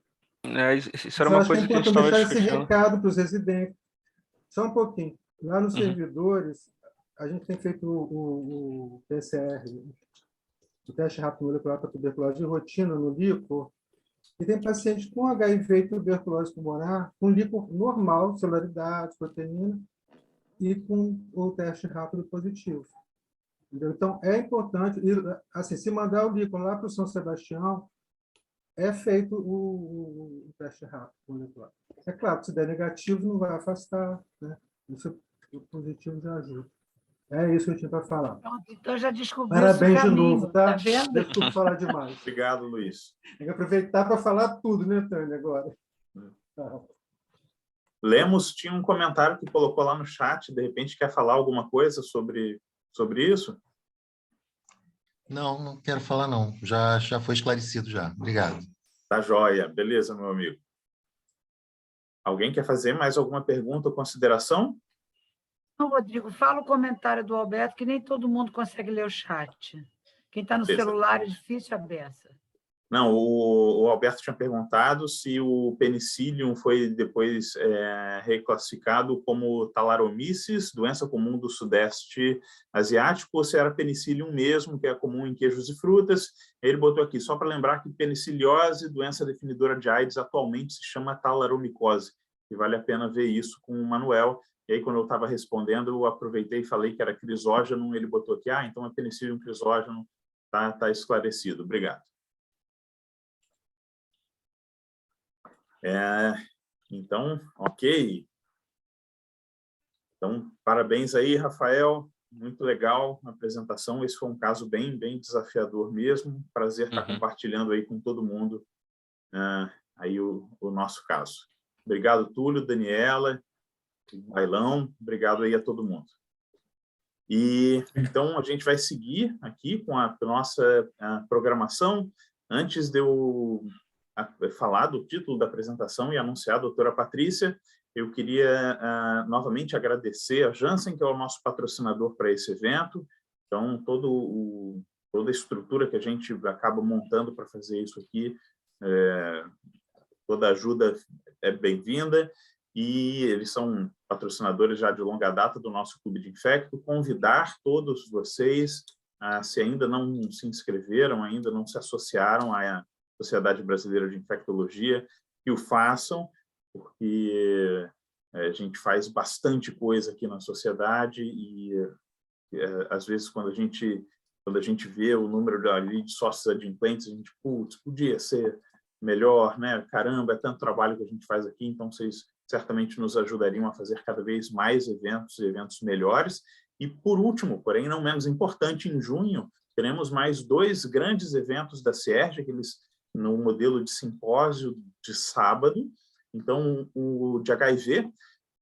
Isso era uma coisa que a gente estava discutindo. Deixar esse discutindo. recado para os residentes. Só um pouquinho. Lá nos servidores, a gente tem feito o PCR, o teste rápido molecular para tuberculose de rotina no líquor, e tem pacientes com HIV e tuberculose pulmonar, com líquor normal, celularidade, proteína, e com o teste rápido positivo. Entendeu? Então, é importante, assim, se mandar o líquor lá para o São Sebastião, é feito o teste rápido molecular. É claro, se der negativo, não vai afastar, né? Isso, o positivo já ajuda. É isso que eu tinha para falar. Pronto, então já descobri Parabéns esse caminho, de novo, tá? tá vendo? Desculpa falar demais. Obrigado, Luiz. Tem que aproveitar para falar tudo, né, Tânia, agora? Tá. Lemos tinha um comentário que colocou lá no chat, de repente quer falar alguma coisa sobre isso? Não, não quero falar, não. Já foi esclarecido já. Obrigado. Tá joia. Beleza, meu amigo. Alguém quer fazer mais alguma pergunta ou consideração? Não, Rodrigo, fala o comentário do Alberto, que nem todo mundo consegue ler o chat. Quem está no celular é difícil a beça. Não, o Alberto tinha perguntado se o penicillium foi depois reclassificado como Talaromyces, doença comum do Sudeste Asiático, ou se era penicillium mesmo, que é comum em queijos e frutas. Ele botou aqui, só para lembrar que peniciliose, doença definidora de AIDS, atualmente se chama talaromicose, e vale a pena ver isso com o Manuel. E aí, quando eu estava respondendo, eu aproveitei e falei que era crisógeno, ele botou aqui, então é penicillium crisógeno, tá esclarecido. Obrigado. Então, ok. Então, parabéns aí, Rafael. Muito legal a apresentação. Esse foi um caso bem desafiador mesmo. Prazer estar compartilhando aí com todo mundo aí o nosso caso. Obrigado, Túlio, Daniela, Bailão. Obrigado aí a todo mundo. E então a gente vai seguir aqui com a nossa programação. Antes de eu falar do título da apresentação e anunciar a doutora Patrícia, eu queria novamente agradecer a Janssen, que é o nosso patrocinador para esse evento. Então, toda a estrutura que a gente acaba montando para fazer isso aqui, toda ajuda é bem-vinda, e eles são patrocinadores já de longa data do nosso Clube de Infecto. Convidar todos vocês, se ainda não se inscreveram, ainda não se associaram à Sociedade Brasileira de Infectologia, que o façam, porque a gente faz bastante coisa aqui na sociedade e, às vezes, quando a gente vê o número de sócios adimplentes, a gente, putz, podia ser melhor, né? Caramba, é tanto trabalho que a gente faz aqui, então vocês certamente nos ajudariam a fazer cada vez mais eventos melhores. E, por último, porém não menos importante, em junho, teremos mais 2 grandes eventos da CIERJ, aqueles no modelo de simpósio de sábado. Então, o de HIV,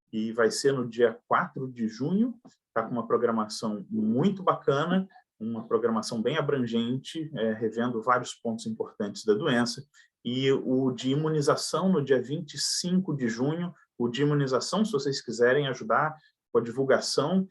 que vai ser no dia 4 de junho, está com uma programação muito bacana, uma programação bem abrangente, revendo vários pontos importantes da doença. E o de imunização, no dia 25 de junho, o de imunização, se vocês quiserem ajudar com a divulgação,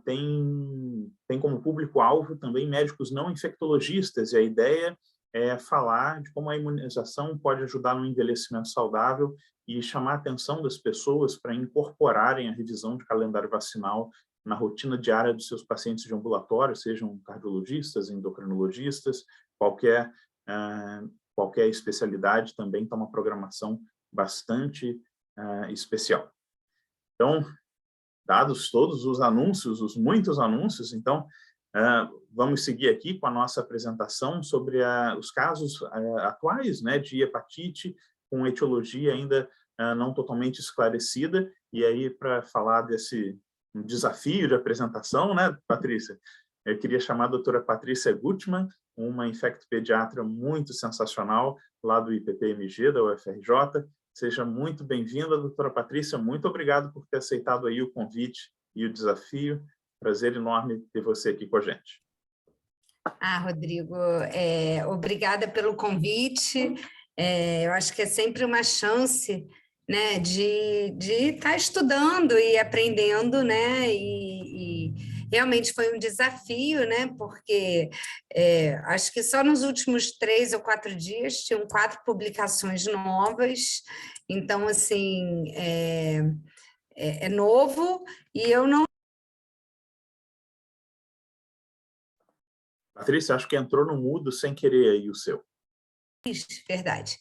tem como público-alvo também médicos não infectologistas, e a ideia é falar de como a imunização pode ajudar no envelhecimento saudável e chamar a atenção das pessoas para incorporarem a revisão de calendário vacinal na rotina diária dos seus pacientes de ambulatório, sejam cardiologistas, endocrinologistas, qualquer especialidade também está uma programação bastante especial. Então, dados todos os anúncios, os muitos anúncios, então, vamos seguir aqui com a nossa apresentação sobre os casos atuais, né, de hepatite, com etiologia ainda não totalmente esclarecida. E aí, para falar desse desafio de apresentação, né, Patrícia, eu queria chamar a doutora Patrícia Gutmann, uma infectopediatra muito sensacional, lá do IPPMG, da UFRJ. Seja muito bem-vinda, doutora Patrícia. Muito obrigado por ter aceitado aí o convite e o desafio. Prazer enorme ter você aqui com a gente. Rodrigo, obrigada pelo convite. Eu acho que é sempre uma chance, né, de estar estudando e aprendendo, né, e realmente foi um desafio, né, porque acho que só nos últimos 3 ou 4 dias tinham 4 publicações novas, então, assim, é novo, e eu não Patrícia, acho que entrou no mudo sem querer aí o seu. Verdade.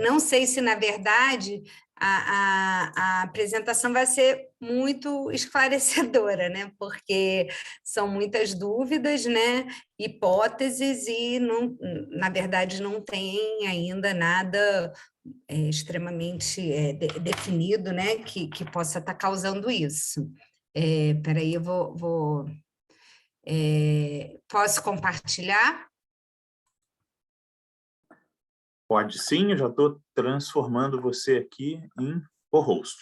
Não sei se, na verdade, a apresentação vai ser muito esclarecedora, né? Porque são muitas dúvidas, né? Hipóteses, e, não, na verdade, não tem ainda nada extremamente definido, né? Que possa estar causando isso. Espera aí, eu posso compartilhar? Pode sim, eu já estou transformando você aqui em co-host.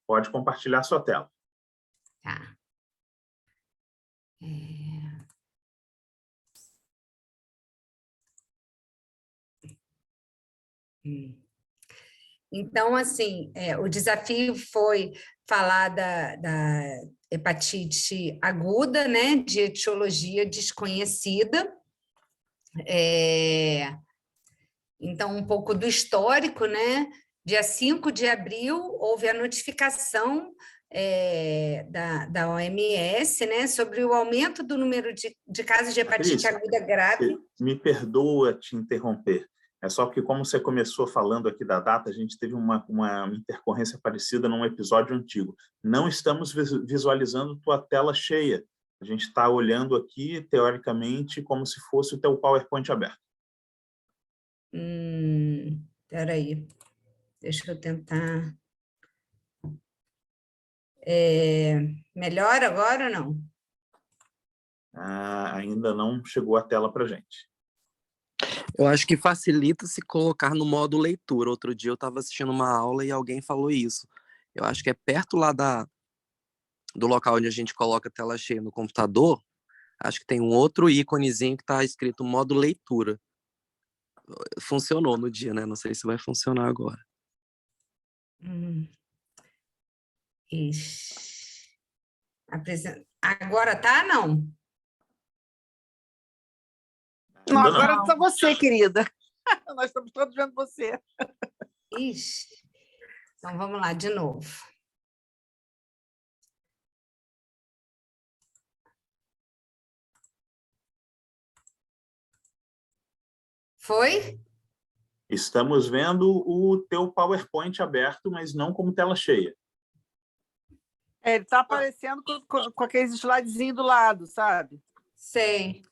Pode compartilhar sua tela. Tá. Então, assim, o desafio foi falar da hepatite aguda, né, de etiologia desconhecida. Então, um pouco do histórico, né? Dia 5 de abril, houve a notificação da OMS, né, sobre o aumento do número de casos de hepatite Patrícia, aguda grave. Me perdoa te interromper. É só porque, como você começou falando aqui da data, a gente teve uma intercorrência parecida num episódio antigo. Não estamos visualizando tua tela cheia. A gente está olhando aqui, teoricamente, como se fosse o teu PowerPoint aberto. Espera aí. Deixa eu tentar... melhor agora ou não? Ainda não chegou a tela para a gente. Eu acho que facilita se colocar no modo leitura. Outro dia eu estava assistindo uma aula e alguém falou isso. Eu acho que é perto lá do local onde a gente coloca a tela cheia no computador, acho que tem um outro íconezinho que está escrito modo leitura. Funcionou no dia, né? Não sei se vai funcionar agora. Agora tá, não? Não, agora é só você, querida. Nós estamos todos vendo você. Ixi. Então, vamos lá, de novo. Foi? Estamos vendo o teu PowerPoint aberto, mas não como tela cheia. Ele está aparecendo com aqueles slidezinhos do lado, sabe? Sei.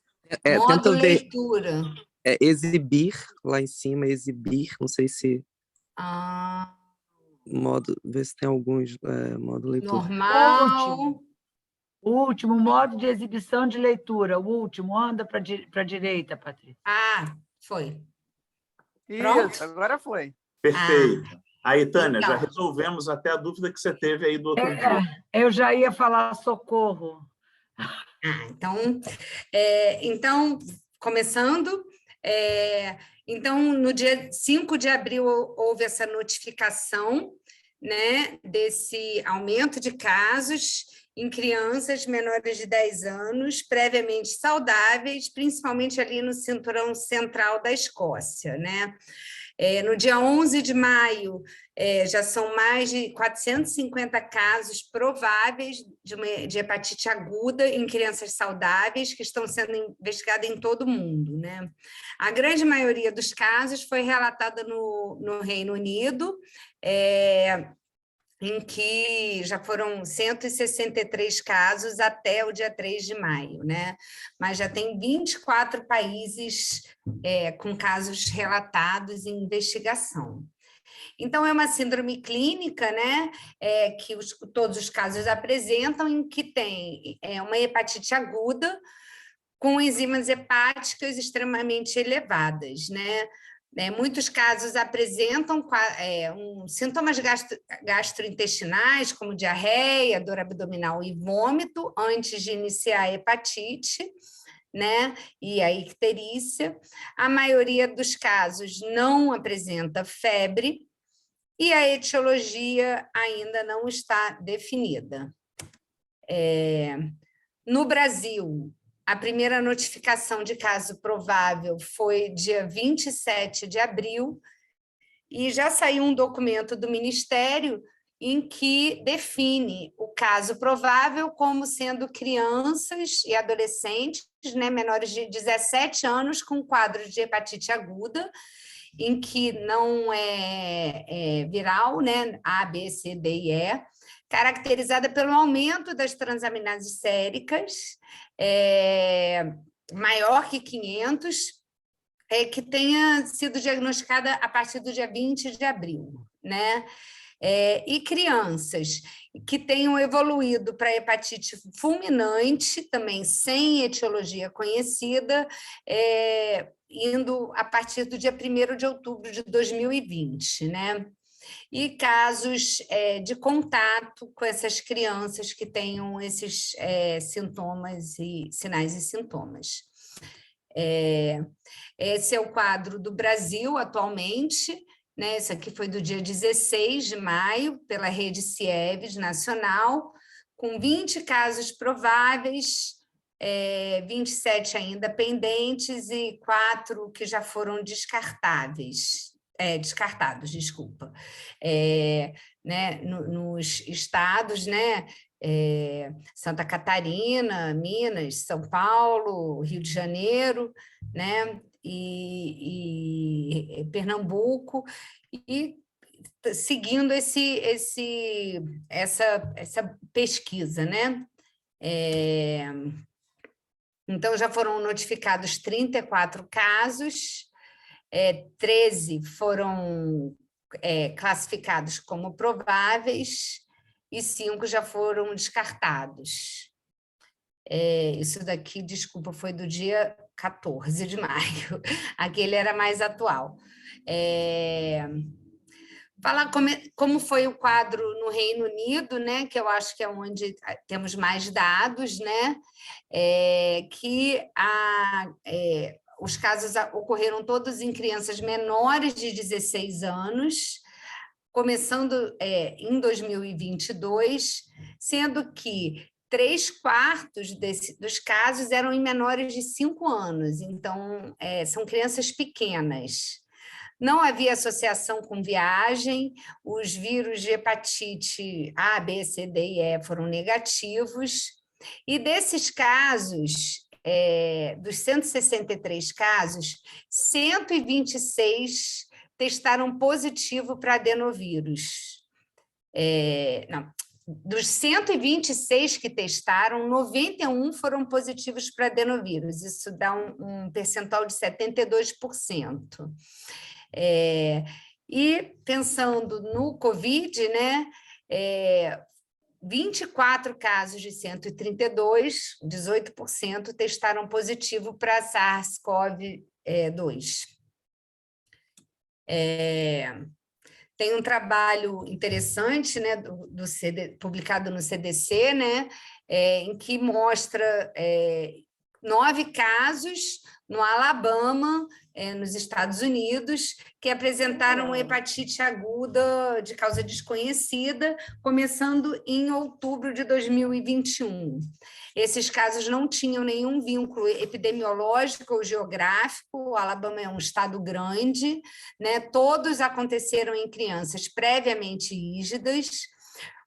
Modo leitura. Exibir, lá em cima, exibir, não sei se... Modo, ver se tem alguns, modo leitura. Normal. O último, modo de exibição de leitura, o último, anda para a direita, Patrícia. Foi. Pronto? Isso, agora foi. Perfeito. Aí, Tânia, já resolvemos até a dúvida que você teve aí do outro dia. Eu já ia falar socorro. Então, começando, então, no dia 5 de abril houve essa notificação, né, desse aumento de casos em crianças menores de 10 anos, previamente saudáveis, principalmente ali no cinturão central da Escócia, né? No dia 11 de maio, já são mais de 450 casos prováveis de hepatite aguda em crianças saudáveis que estão sendo investigados em todo o mundo, né? A grande maioria dos casos foi relatada no Reino Unido, em que já foram 163 casos até o dia 3 de maio, né? Mas já tem 24 países com casos relatados em investigação. Então, é uma síndrome clínica, né? Que todos os casos apresentam, em que tem uma hepatite aguda com enzimas hepáticas extremamente elevadas, né? Muitos casos apresentam sintomas gastrointestinais, como diarreia, dor abdominal e vômito, antes de iniciar a hepatite, né? E a icterícia. A maioria dos casos não apresenta febre e a etiologia ainda não está definida. No Brasil, a primeira notificação de caso provável foi dia 27 de abril, e já saiu um documento do Ministério em que define o caso provável como sendo crianças e adolescentes, né, menores de 17 anos com quadro de hepatite aguda, em que não é viral, né, A, B, C, D e E, caracterizada pelo aumento das transaminases séricas, maior que 500, que tenha sido diagnosticada a partir do dia 20 de abril, né? E crianças que tenham evoluído para hepatite fulminante, também sem etiologia conhecida, indo a partir do dia 1º de outubro de 2020, né? E casos de contato com essas crianças que tenham esses sintomas e sinais e sintomas. Esse é o quadro do Brasil atualmente, né? Esse aqui foi do dia 16 de maio, pela rede CIEVES nacional, com 20 casos prováveis, 27 ainda pendentes e 4 que já foram descartados, desculpa. Né? Nos estados, né? Santa Catarina, Minas, São Paulo, Rio de Janeiro, né? E Pernambuco, e seguindo essa pesquisa, né? Então, já foram notificados 34 casos, 13 foram classificados como prováveis e 5 já foram descartados. Isso daqui, desculpa, foi do dia 14 de maio. Aquele era mais atual. Falar como foi o quadro no Reino Unido, né, que eu acho que é onde temos mais dados, né, que os casos ocorreram todos em crianças menores de 16 anos, começando em 2022, sendo que 3/4 dos casos eram em menores de 5 anos, então são crianças pequenas. Não havia associação com viagem, os vírus de hepatite A, B, C, D e E foram negativos, e desses casos, dos 163 casos, 126 testaram positivo para adenovírus. Não, dos 126 que testaram, 91 foram positivos para adenovírus, isso dá um percentual de 72%. E pensando no Covid, né, 24 casos de 132, 18%, testaram positivo para SARS-CoV-2. Tem um trabalho interessante, né, publicado no CDC, né, em que mostra 9 casos no Alabama, nos Estados Unidos, que apresentaram hepatite aguda de causa desconhecida, começando em outubro de 2021. Esses casos não tinham nenhum vínculo epidemiológico ou geográfico, o Alabama é um estado grande, né? Todos aconteceram em crianças previamente rígidas,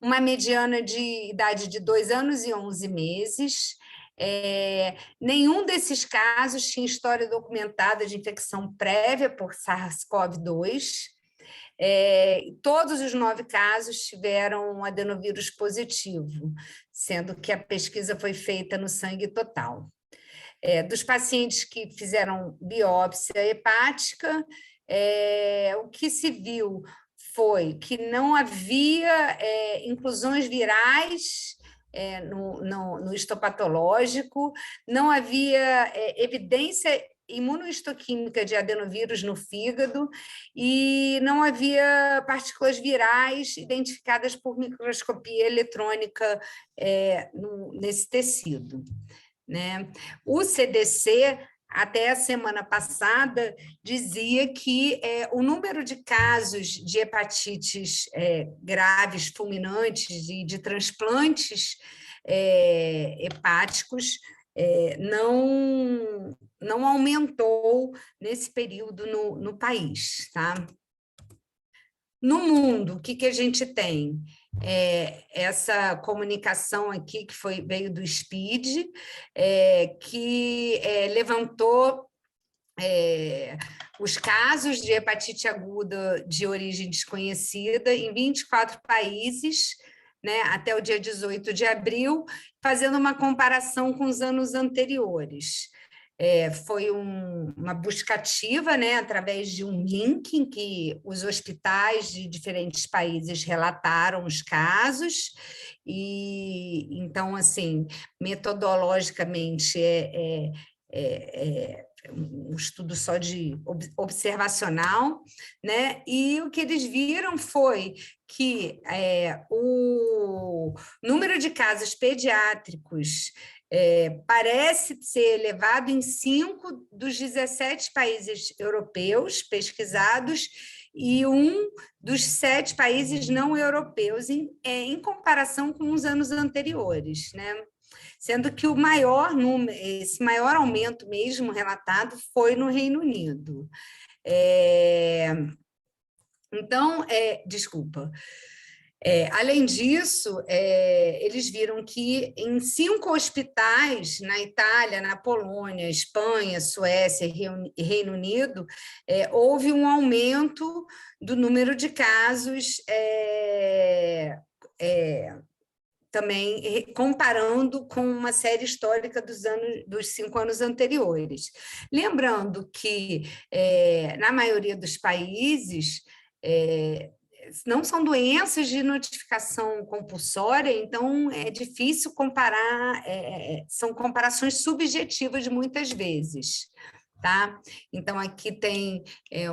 uma mediana de idade de 2 anos e 11 meses, nenhum desses casos tinha história documentada de infecção prévia por SARS-CoV-2. Todos os 9 casos tiveram um adenovírus positivo, sendo que a pesquisa foi feita no sangue total. Dos pacientes que fizeram biópsia hepática, o que se viu foi que não havia inclusões virais no histopatológico, não havia evidência imunohistoquímica de adenovírus no fígado e não havia partículas virais identificadas por microscopia eletrônica nesse tecido, né? O CDC, até a semana passada, dizia que o número de casos de hepatites graves, fulminantes e de transplantes hepáticos não aumentou nesse período no país, tá? No mundo, o que a gente tem? essa comunicação aqui, que veio do SPID, que levantou os casos de hepatite aguda de origem desconhecida em 24 países, né, até o dia 18 de abril, fazendo uma comparação com os anos anteriores. Foi uma busca ativa, né, através de um link em que os hospitais de diferentes países relataram os casos, e então, assim, metodologicamente um estudo só de observacional, né? E o que eles viram foi que o número de casos pediátricos parece ser elevado em 5 dos 17 países europeus pesquisados e 1 dos 7 países não europeus, em comparação com os anos anteriores, né? Sendo que esse maior aumento mesmo relatado foi no Reino Unido. Então, além disso, eles viram que em 5 hospitais, na Itália, na Polônia, Espanha, Suécia e Reino Unido, houve um aumento do número de casos também comparando com uma série histórica dos 5 anos anteriores. Lembrando que, na maioria dos países, não são doenças de notificação compulsória, então é difícil comparar, são comparações subjetivas muitas vezes. Tá? Então, aqui tem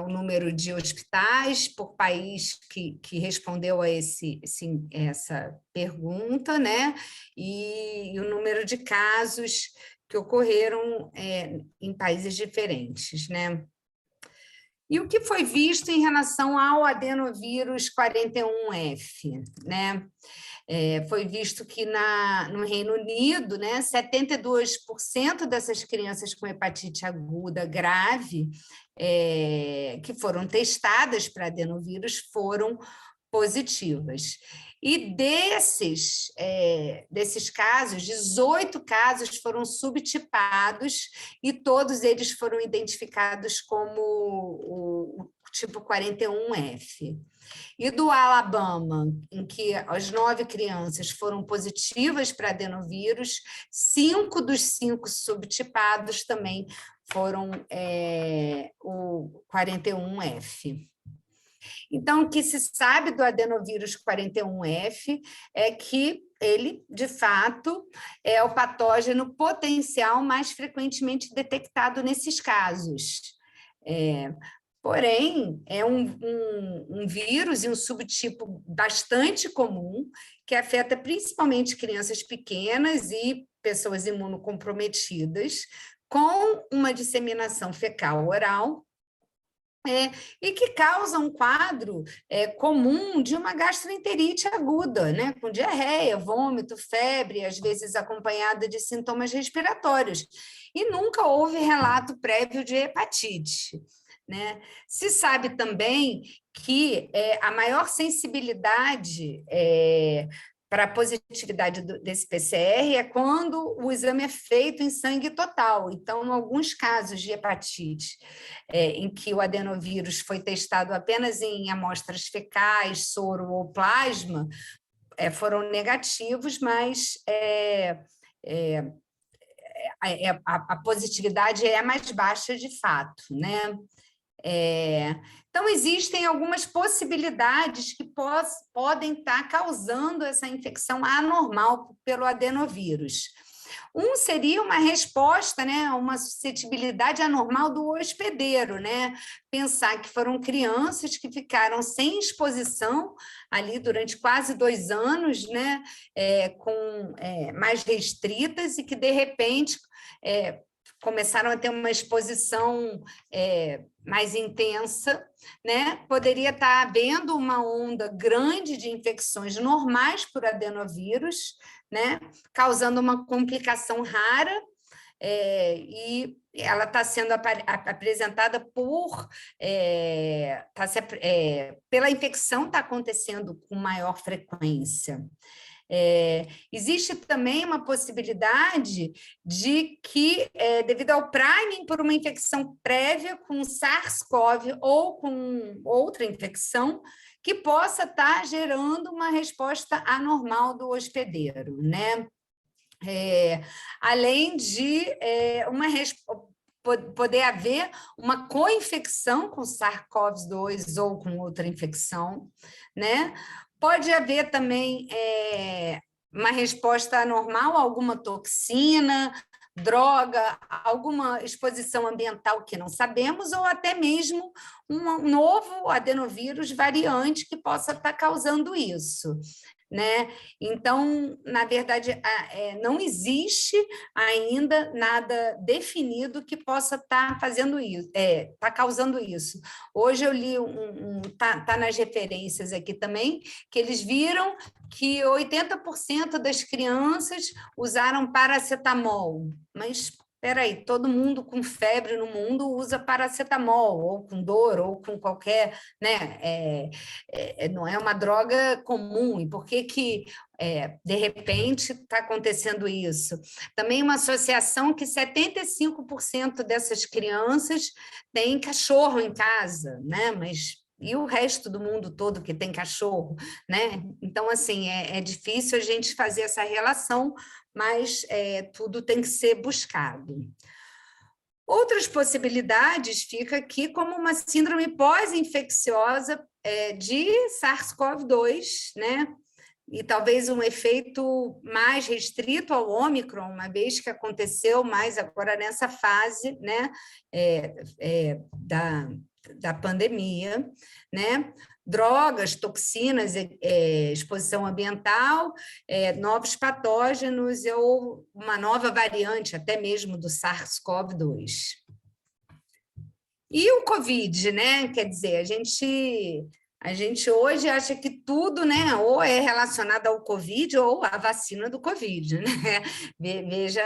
o número de hospitais por país que respondeu a essa pergunta, né? E o número de casos que ocorreram em países diferentes, né? E o que foi visto em relação ao adenovírus 41F, né? Foi visto que no Reino Unido, né, 72% dessas crianças com hepatite aguda grave que foram testadas para adenovírus foram positivas. E desses casos, 18 casos foram subtipados e todos eles foram identificados como o tipo 41F. E do Alabama, em que as 9 crianças foram positivas para adenovírus, 5 dos 5 subtipados também foram o 41F. Então, o que se sabe do adenovírus 41F é que ele, de fato, é o patógeno potencial mais frequentemente detectado nesses casos. Porém, é um vírus e um subtipo bastante comum, que afeta principalmente crianças pequenas e pessoas imunocomprometidas, com uma disseminação fecal oral, e que causa um quadro comum de uma gastroenterite aguda, né? Com diarreia, vômito, febre, às vezes acompanhada de sintomas respiratórios. E nunca houve relato prévio de hepatite, né? Se sabe também que a maior sensibilidade para a positividade desse PCR é quando o exame é feito em sangue total. Então, em alguns casos de hepatite, em que o adenovírus foi testado apenas em amostras fecais, soro ou plasma, foram negativos, mas a positividade é mais baixa de fato, né? Então, existem algumas possibilidades que podem estar causando essa infecção anormal pelo adenovírus. Seria uma resposta, né, uma suscetibilidade anormal do hospedeiro, né? Pensar que foram crianças que ficaram sem exposição ali durante quase 2 anos, né, mais restritas e que, de repente, começaram a ter uma exposição mais intensa, né? Poderia estar havendo uma onda grande de infecções normais por adenovírus, né? Causando uma complicação rara e ela está sendo apresentada pela infecção, está acontecendo com maior frequência. Existe também uma possibilidade de que, devido ao priming por uma infecção prévia com SARS-CoV ou com outra infecção, que possa estar gerando uma resposta anormal do hospedeiro, né? Além de poder haver uma co-infecção com SARS-CoV-2 ou com outra infecção, né? Pode haver também uma resposta anormal a alguma toxina, droga, alguma exposição ambiental que não sabemos, ou até mesmo um novo adenovírus variante que possa estar causando isso, né? Então, na verdade, não existe ainda nada definido que possa estar fazendo isso, tá causando isso. Hoje eu li tá nas referências aqui também, que eles viram que 80% das crianças usaram paracetamol, mas espera aí, todo mundo com febre no mundo usa paracetamol, ou com dor, ou com qualquer, né? Não é uma droga comum. E por que de repente, está acontecendo isso? Também uma associação que 75% dessas crianças têm cachorro em casa, né? Mas e o resto do mundo todo que tem cachorro, né? Então, assim, é difícil a gente fazer essa relação, mas tudo tem que ser buscado. Outras possibilidades fica aqui como uma síndrome pós-infecciosa de SARS-CoV-2, né? E talvez um efeito mais restrito ao Ômicron, uma vez que aconteceu mais agora nessa fase, né, da pandemia, né? Drogas, toxinas, exposição ambiental, novos patógenos ou uma nova variante, até mesmo do SARS-CoV-2. E o Covid, né? Quer dizer, a gente hoje acha que tudo, né, ou é relacionado ao Covid ou à vacina do Covid, né? Veja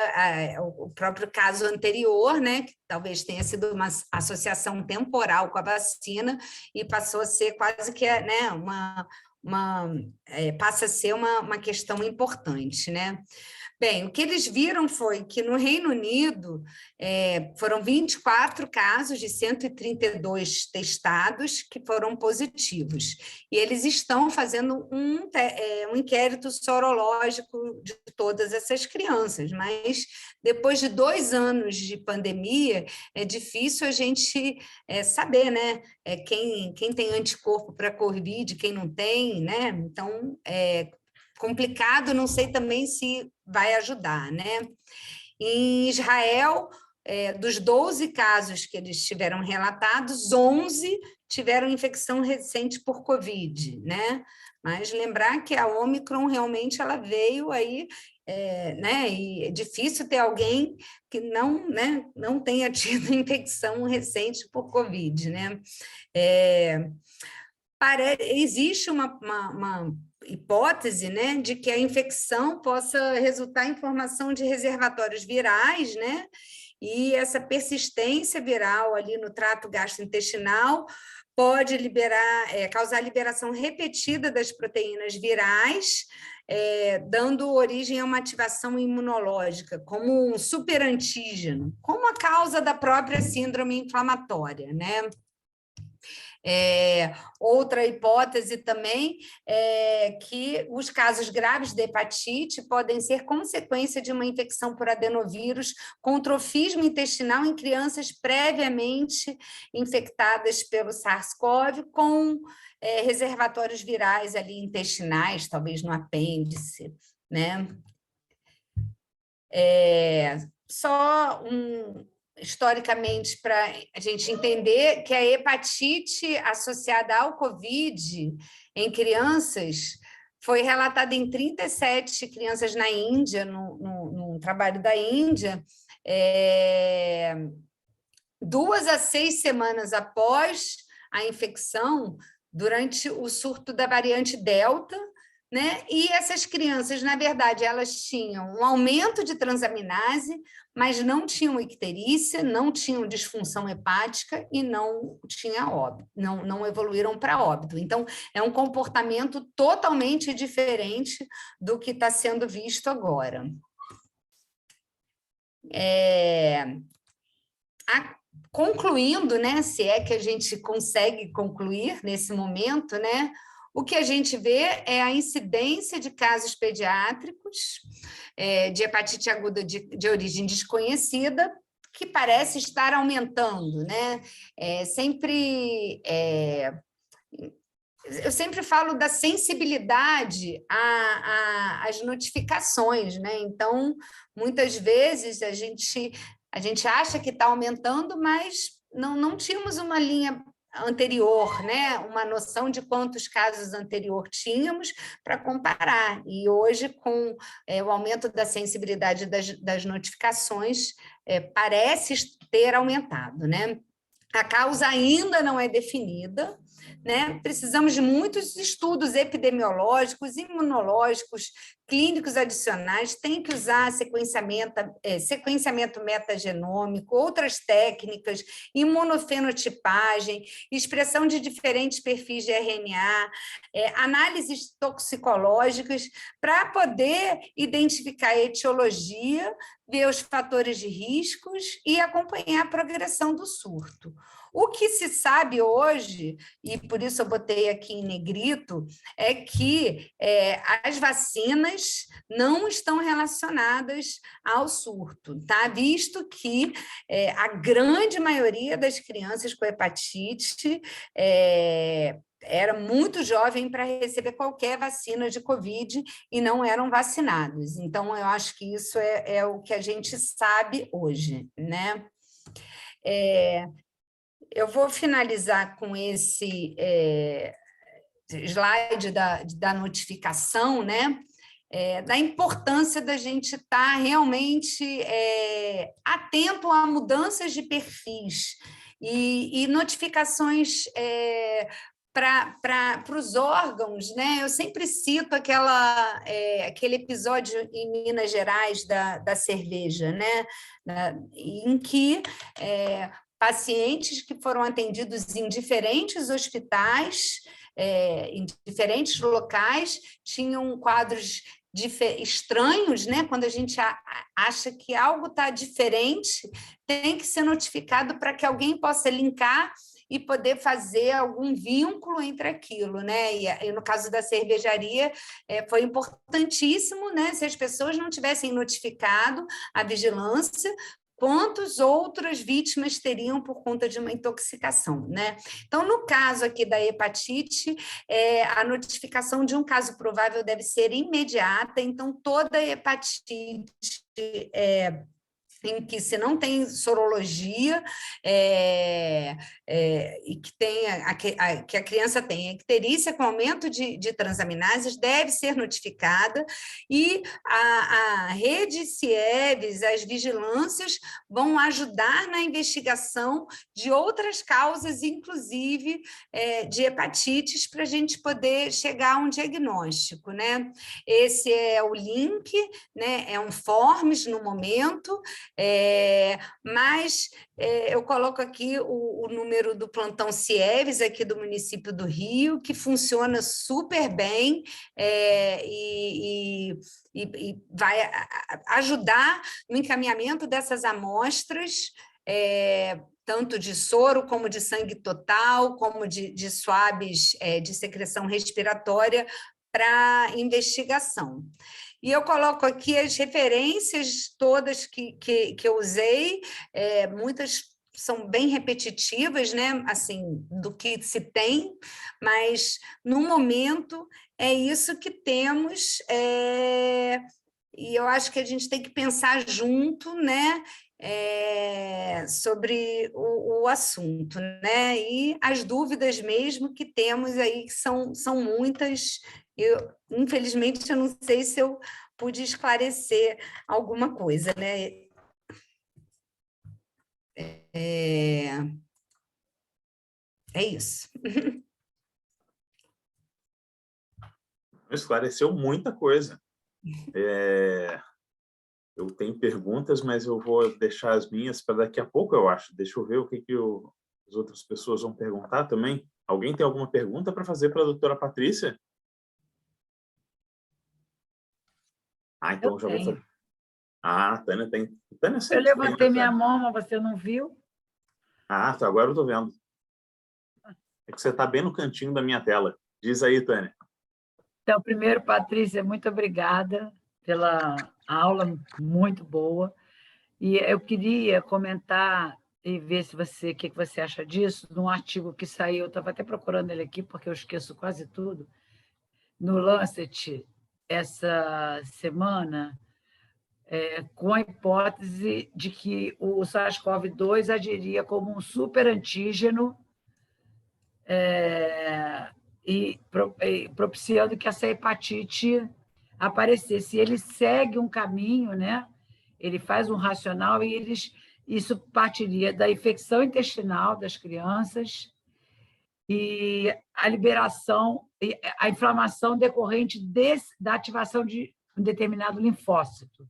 o próprio caso anterior, né, que talvez tenha sido uma associação temporal com a vacina e passou a ser quase que, né, passa a ser uma questão importante, né? Bem, o que eles viram foi que no Reino Unido foram 24 casos de 132 testados que foram positivos. E eles estão fazendo um inquérito sorológico de todas essas crianças, mas depois de 2 anos de pandemia, é difícil a gente saber, né? Quem tem anticorpo para Covid, quem não tem, né? Então, complicado, não sei também se vai ajudar, né? Em Israel, dos 12 casos que eles tiveram relatados, 11 tiveram infecção recente por Covid, né? Mas lembrar que a Ômicron realmente ela veio aí, né? E é difícil ter alguém que não tenha tido infecção recente por Covid, né? Existe uma hipótese, né, de que a infecção possa resultar em formação de reservatórios virais, né, e essa persistência viral ali no trato gastrointestinal pode causar liberação repetida das proteínas virais, dando origem a uma ativação imunológica, como um superantígeno, como a causa da própria síndrome inflamatória, né? Outra hipótese também é que os casos graves de hepatite podem ser consequência de uma infecção por adenovírus com trofismo intestinal em crianças previamente infectadas pelo SARS-CoV com reservatórios virais ali intestinais, talvez no apêndice, né? Só historicamente, para a gente entender que a hepatite associada ao Covid em crianças foi relatada em 37 crianças na Índia, num trabalho da Índia, 2 a 6 semanas após a infecção, durante o surto da variante Delta, né? E essas crianças, na verdade, elas tinham um aumento de transaminase, mas não tinham icterícia, não tinham disfunção hepática e não tinha óbito, não evoluíram para óbito. Então, é um comportamento totalmente diferente do que está sendo visto agora. Concluindo, né, se é que a gente consegue concluir nesse momento, né, o que a gente vê é a incidência de casos pediátricos de hepatite aguda de origem desconhecida, que parece estar aumentando, né? Eu sempre falo da sensibilidade às notificações, né? Então, muitas vezes a gente acha que está aumentando, mas não tínhamos uma linha anterior, né? Uma noção de quantos casos anterior tínhamos para comparar. E hoje, com o aumento da sensibilidade das notificações, parece ter aumentado, né? A causa ainda não é definida, né? Precisamos de muitos estudos epidemiológicos, imunológicos, clínicos adicionais, tem que usar sequenciamento metagenômico, outras técnicas, imunofenotipagem, expressão de diferentes perfis de RNA, análises toxicológicas, para poder identificar a etiologia, ver os fatores de riscos e acompanhar a progressão do surto. O que se sabe hoje, e por isso eu botei aqui em negrito, é que as vacinas não estão relacionadas ao surto, tá? Visto que a grande maioria das crianças com hepatite era muito jovem para receber qualquer vacina de Covid e não eram vacinados. Então, eu acho que isso é o que a gente sabe hoje, né? Eu vou finalizar com esse slide da notificação, né? Da importância da gente estar realmente atento a mudanças de perfis e notificações para os órgãos, né? Eu sempre cito aquele episódio em Minas Gerais da cerveja, né? Em que pacientes que foram atendidos em diferentes hospitais, em diferentes locais, tinham quadros estranhos, né? Quando a gente acha que algo está diferente, tem que ser notificado para que alguém possa linkar e poder fazer algum vínculo entre aquilo, né? E no caso da cervejaria, foi importantíssimo, né? Se as pessoas não tivessem notificado a vigilância, quantas outras vítimas teriam por conta de uma intoxicação, né? Então, no caso aqui da hepatite, a notificação de um caso provável deve ser imediata, então toda hepatite em que se não tem sorologia e que a criança tem icterícia com aumento de transaminases, deve ser notificada, e a rede CIEVS, as vigilâncias, vão ajudar na investigação de outras causas, inclusive de hepatites, para a gente poder chegar a um diagnóstico, né? Esse é o link, né? É um forms no momento, mas eu coloco aqui o número do plantão CIEVS aqui do município do Rio, que funciona super bem e vai ajudar no encaminhamento dessas amostras, tanto de soro, como de sangue total, como de swabs de secreção respiratória para investigação. E eu coloco aqui as referências todas que eu usei, muitas são bem repetitivas, né? Assim, do que se tem, mas, no momento, é isso que temos, e eu acho que a gente tem que pensar junto, né? Sobre o assunto, né? E as dúvidas mesmo que temos aí, que são muitas. Infelizmente, eu não sei se eu pude esclarecer alguma coisa, né? É isso. Esclareceu muita coisa. Eu tenho perguntas, mas eu vou deixar as minhas para daqui a pouco, eu acho. Deixa eu ver o que as outras pessoas vão perguntar também. Alguém tem alguma pergunta para fazer para a doutora Patrícia? Então já vou fazer. A Tânia tem. Tânia eu levantei minha mão, mas você não viu? Tá, agora eu estou vendo. É que você está bem no cantinho da minha tela. Diz aí, Tânia. Então, primeiro, Patrícia, muito obrigada pela aula muito boa. E eu queria comentar e ver se o que você acha disso, num artigo que saiu, eu estava até procurando ele aqui, porque eu esqueço quase tudo, no Lancet, essa semana, com a hipótese de que o SARS-CoV-2 agiria como um superantígeno e propiciando que essa hepatite aparecesse. Ele segue um caminho, né? Ele faz um racional e isso partiria da infecção intestinal das crianças e a liberação, a inflamação decorrente da ativação de um determinado linfócito.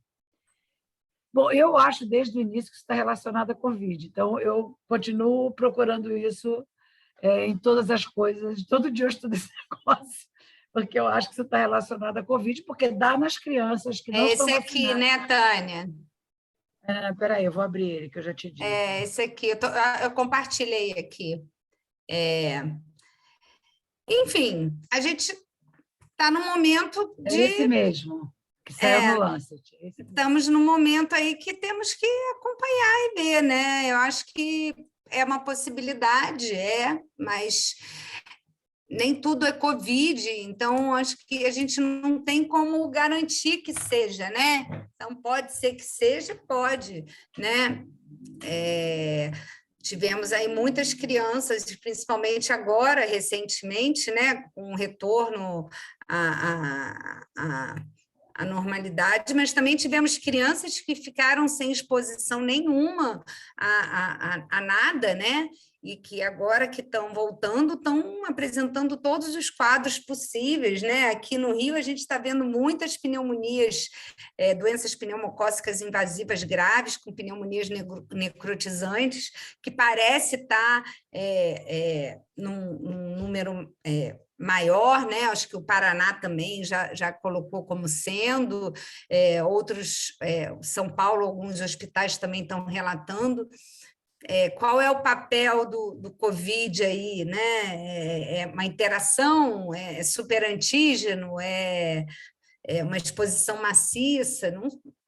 Bom, eu acho desde o início que isso está relacionado à Covid, então eu continuo procurando isso em todas as coisas, todo dia eu estudo esse negócio, porque eu acho que isso está relacionado à Covid, porque dá nas crianças que não estão vacinadas. Esse aqui, né, Tânia? Espera aí, eu vou abrir ele, que eu já te disse. Esse aqui, eu compartilhei aqui. Enfim, a gente está no momento de... É esse mesmo, que saiu no Lancet. Estamos num momento aí que temos que acompanhar e ver, né? Eu acho que é uma possibilidade, mas nem tudo é Covid, então acho que a gente não tem como garantir que seja, né? Então, pode ser que seja, pode, né? Tivemos aí muitas crianças, principalmente agora, recentemente, né? Com um retorno à normalidade, mas também tivemos crianças que ficaram sem exposição nenhuma a nada, né? E que agora que estão voltando, estão apresentando todos os quadros possíveis, né? Aqui no Rio, a gente está vendo muitas pneumonias, doenças pneumocócicas invasivas graves, com pneumonias necrotizantes, que parece estar num número maior, né? Acho que o Paraná também já colocou como sendo, outros, São Paulo, alguns hospitais também estão relatando. Qual é o papel do Covid aí, né? É uma interação, é superantígeno, é uma exposição maciça,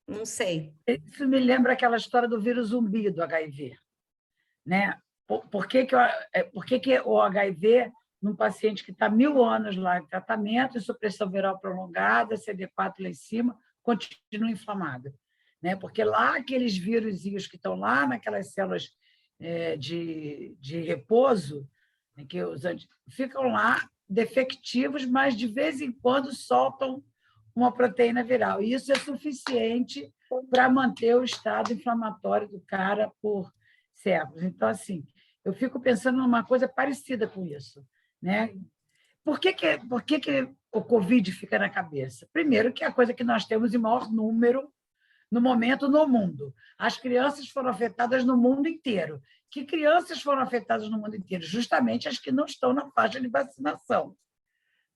não sei. Isso me lembra aquela história do vírus zumbi do HIV, né? Por que o HIV, num paciente que está 1000 anos lá em tratamento, supressão viral prolongada, CD4 lá em cima, continua inflamado, né? Porque lá aqueles vírusinhos que estão lá naquelas células de repouso, que ficam lá defectivos, mas de vez em quando soltam uma proteína viral. E isso é suficiente para manter o estado inflamatório do cara por séculos. Então, assim, eu fico pensando numa coisa parecida com isso, né? Por que o Covid fica na cabeça? Primeiro, que é a coisa que nós temos em maior número no momento no mundo. As crianças foram afetadas no mundo inteiro. Que crianças foram afetadas no mundo inteiro? Justamente as que não estão na faixa de vacinação,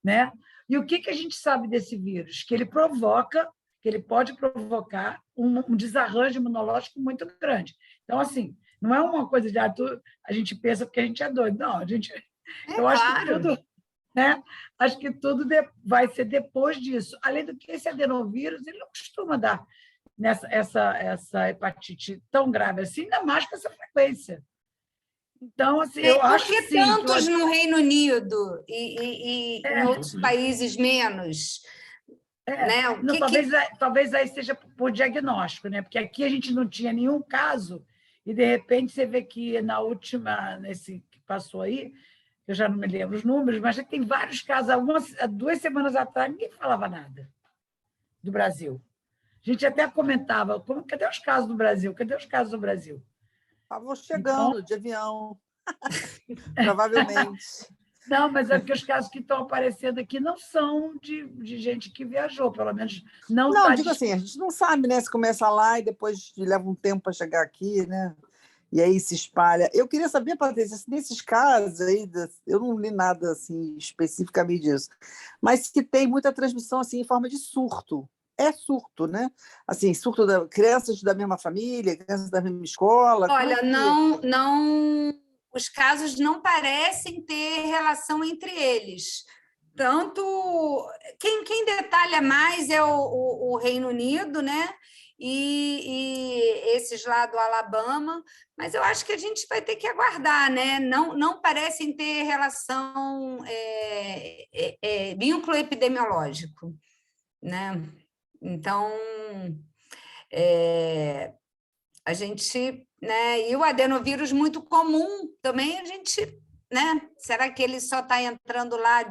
né? E o que a gente sabe desse vírus? Que ele pode provocar um desarranjo imunológico muito grande. Então, assim, não é uma coisa de a gente pensa porque a gente é doido. Não, eu acho que tudo, né? Acho que tudo vai ser depois disso. Além do que esse adenovírus, ele não costuma dar essa hepatite tão grave assim, ainda mais com essa frequência. Então, assim, eu acho que sim. Por que tantos no Reino Unido e em outros países menos? Né? Talvez aí seja por diagnóstico, né? Porque aqui a gente não tinha nenhum caso e, de repente, você vê que nesse que passou aí, eu já não me lembro os números, mas já tem vários casos. Há 2 semanas atrás, ninguém falava nada do Brasil. A gente até comentava, cadê os casos do Brasil? Cadê os casos do Brasil? Estavam chegando de avião, provavelmente. Não, mas é porque os casos que estão aparecendo aqui não são de gente que viajou, pelo menos não Não, está. digo assim, a gente não sabe, né? Se começa lá e depois leva um tempo para chegar aqui, né? E aí se espalha. Eu queria saber, Patrícia, se nesses casos aí, eu não li nada assim especificamente disso, mas que tem muita transmissão assim em forma de surto. É surto, né? Assim, surto da crianças da mesma família, crianças da mesma escola. Olha, não, os casos não parecem ter relação entre eles. Tanto quem detalha mais é o Reino Unido, né? E esses lá do Alabama, mas eu acho que a gente vai ter que aguardar, né? Não parecem ter relação, vínculo epidemiológico, né? Então, a gente, né? E o adenovírus muito comum também, a gente, né? Será que ele só está entrando lá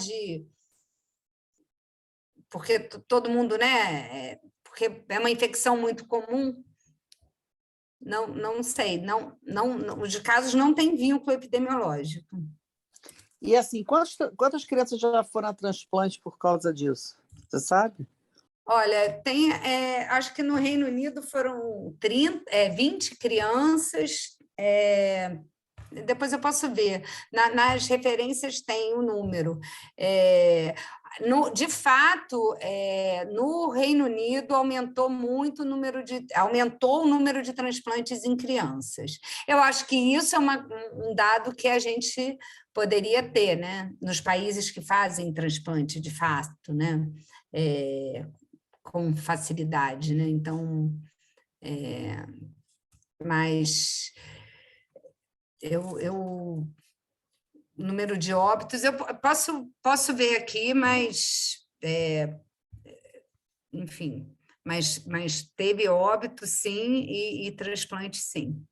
porque todo mundo, né? Porque é uma infecção muito comum? Não sei, os casos não têm vínculo epidemiológico. E assim, quantas crianças já foram a transplante por causa disso? Você sabe? Olha, acho que no Reino Unido foram 20 crianças, depois eu posso ver, nas referências tem o número. De fato, no Reino Unido aumentou muito aumentou o número de transplantes em crianças. Eu acho que isso é um dado que a gente poderia ter, né? Nos países que fazem transplante de fato, né? Com facilidade, né? Então, mas o número de óbitos, eu posso ver aqui, mas, enfim, mas teve óbito, sim, e transplante, sim.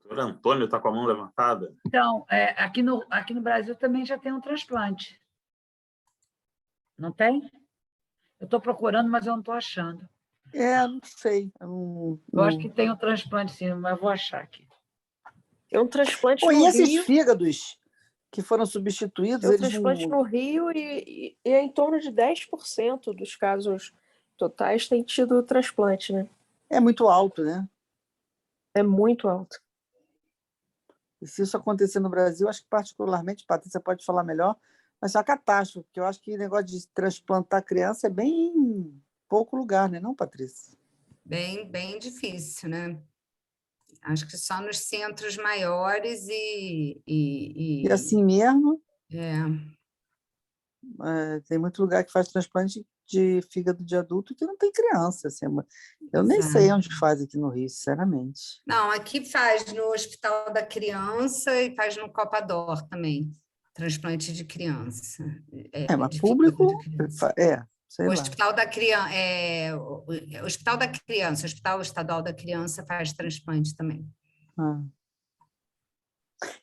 O doutor Antônio está com a mão levantada. Então, aqui no Brasil também já tem um transplante. Não tem? Eu estou procurando, mas eu não estou achando. Não sei. Eu acho que tem um transplante, sim, mas vou achar aqui. É um transplante E no esses Rio. fígados que foram substituídos... É um transplante no Rio e é em torno de 10% dos casos totais tem tido transplante, né? É muito alto, né? É muito alto. E se isso acontecer no Brasil, acho que particularmente, Patrícia pode falar melhor, mas é uma catástrofe, porque eu acho que o negócio de transplantar criança é bem em pouco lugar, né, não, Patrícia? Bem difícil, né? Acho que só nos centros maiores E assim mesmo, tem muito lugar que faz transplante de fígado de adulto que não tem criança. Assim, eu nem sei onde faz aqui no Rio, sinceramente. Não, aqui faz no Hospital da Criança e faz no Copador também, transplante de criança. Mas público, sei o lá. Hospital da Criança, o Hospital da Criança, o Hospital Estadual da Criança faz transplante também.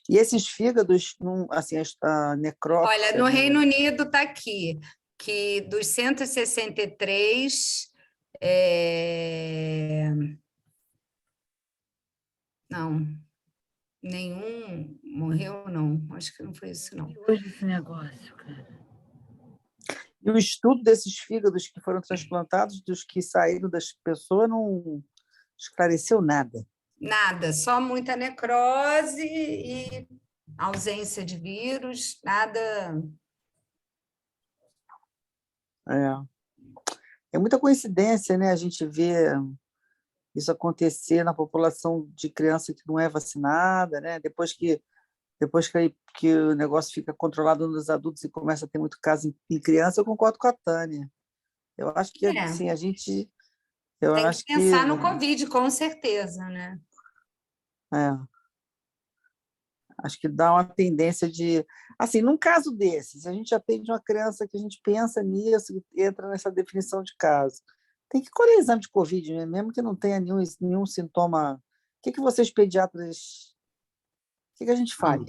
E esses fígados, assim, a necrópsia... Olha, no Reino Unido está aqui, que dos 163... Não, nenhum morreu, não. Acho que não foi isso, não. Hoje esse negócio, cara. E o estudo desses fígados que foram transplantados, dos que saíram das pessoas, não esclareceu nada. Nada, só muita necrose e ausência de vírus, nada... É muita coincidência, né? A gente vê isso acontecer na população de criança que não é vacinada, né? Depois que o negócio fica controlado nos adultos e começa a ter muito caso em criança, eu concordo com a Tânia. Eu acho que assim, a gente... Tem que pensar no Covid, com certeza, né? Acho que dá uma tendência de... Assim, num caso desses, a gente atende uma criança que a gente pensa nisso, entra nessa definição de caso. Tem que colher exame de Covid, né? Mesmo que não tenha nenhum sintoma. O que vocês, pediatras... O que a gente faz?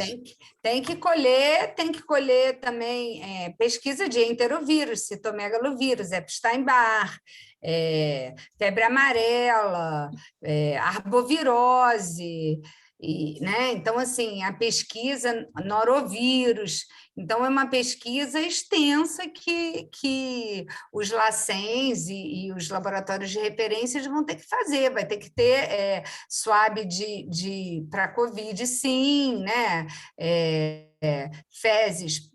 Tem que colher também pesquisa de enterovírus, citomegalovírus, Epstein-Barr, febre amarela, arbovirose, né? Então, assim, a pesquisa norovírus, então é uma pesquisa extensa que os LACENs e os laboratórios de referências vão ter que fazer, vai ter que ter swab para COVID, sim, né? Fezes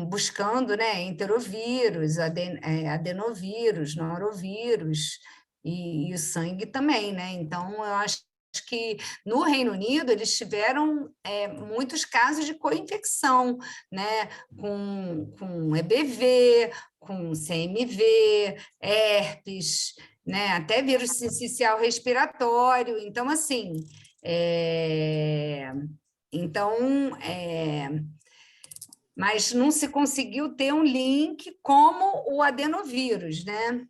buscando, né, enterovírus, adenovírus, norovírus e o sangue também, né? Então, eu acho que no Reino Unido eles tiveram muitos casos de co-infecção, né? Com EBV, com CMV, herpes, né? Até vírus sincicial respiratório. Então, assim, mas não se conseguiu ter um link como o adenovírus, né?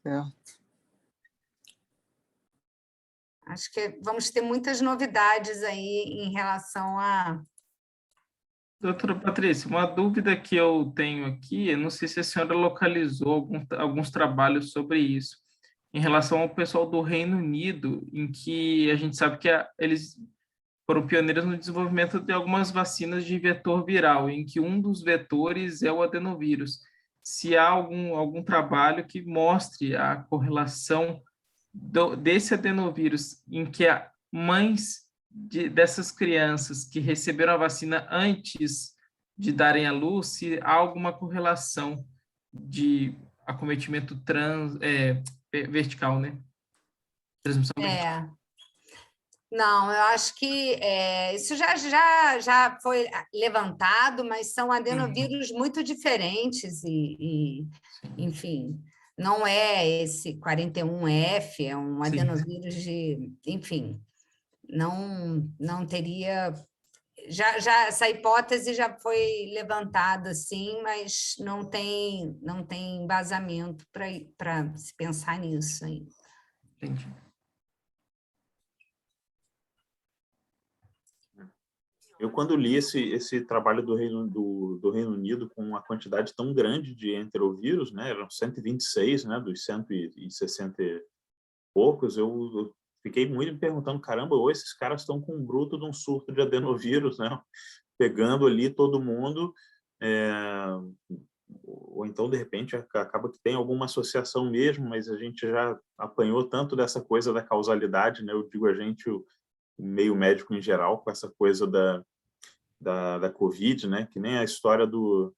Certo. Acho que vamos ter muitas novidades aí em relação a... Doutora Patrícia, uma dúvida que eu tenho aqui, eu não sei se a senhora localizou alguns trabalhos sobre isso, em relação ao pessoal do Reino Unido, em que a gente sabe que eles foram pioneiros no desenvolvimento de algumas vacinas de vetor viral, em que um dos vetores é o adenovírus. Se há algum trabalho que mostre a correlação desse adenovírus, em que mães dessas crianças que receberam a vacina antes de darem à luz, se há alguma correlação de acometimento vertical, né? Transmissão vertical. Não, eu acho que isso já foi levantado, mas são adenovírus muito diferentes enfim, não é esse 41F, é um adenovírus enfim, não teria... Já essa hipótese já foi levantada, sim, mas não tem embasamento para se pensar nisso ainda. Entendi. Eu, quando li esse trabalho do Reino Unido com uma quantidade tão grande de enterovírus, né, eram 126, né, dos 160 e poucos, eu fiquei muito me perguntando, caramba, ou esses caras estão com um bruto de um surto de adenovírus, né, pegando ali todo mundo, ou então, de repente, acaba que tem alguma associação mesmo, mas a gente já apanhou tanto dessa coisa da causalidade, né, eu digo a gente, o meio médico em geral, com essa coisa da Covid, né? Que nem a história do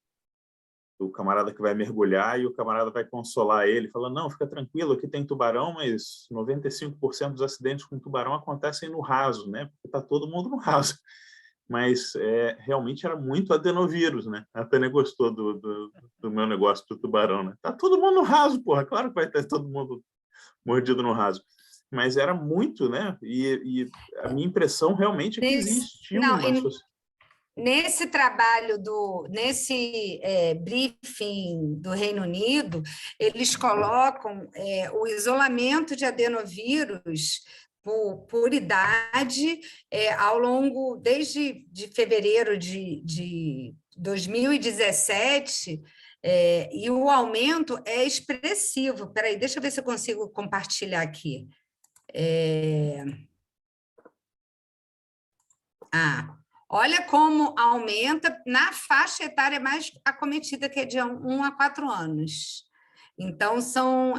camarada que vai mergulhar e o camarada vai consolar ele, falando, não, fica tranquilo, aqui tem tubarão, mas 95% dos acidentes com tubarão acontecem no raso, né? Porque está todo mundo no raso. Mas realmente era muito adenovírus, né? A Tânia gostou do meu negócio do tubarão, né? Tá todo mundo no raso, porra, claro que vai ter todo mundo mordido no raso. Mas era muito, né? E a minha impressão realmente é que existiu uma associação. Nesse trabalho, nesse briefing do Reino Unido, eles colocam o isolamento de adenovírus por idade ao longo, desde fevereiro de 2017, e o aumento é expressivo. Espera aí, deixa eu ver se eu consigo compartilhar aqui. Olha como aumenta na faixa etária mais acometida, que é de 1 a 4 anos. Então, são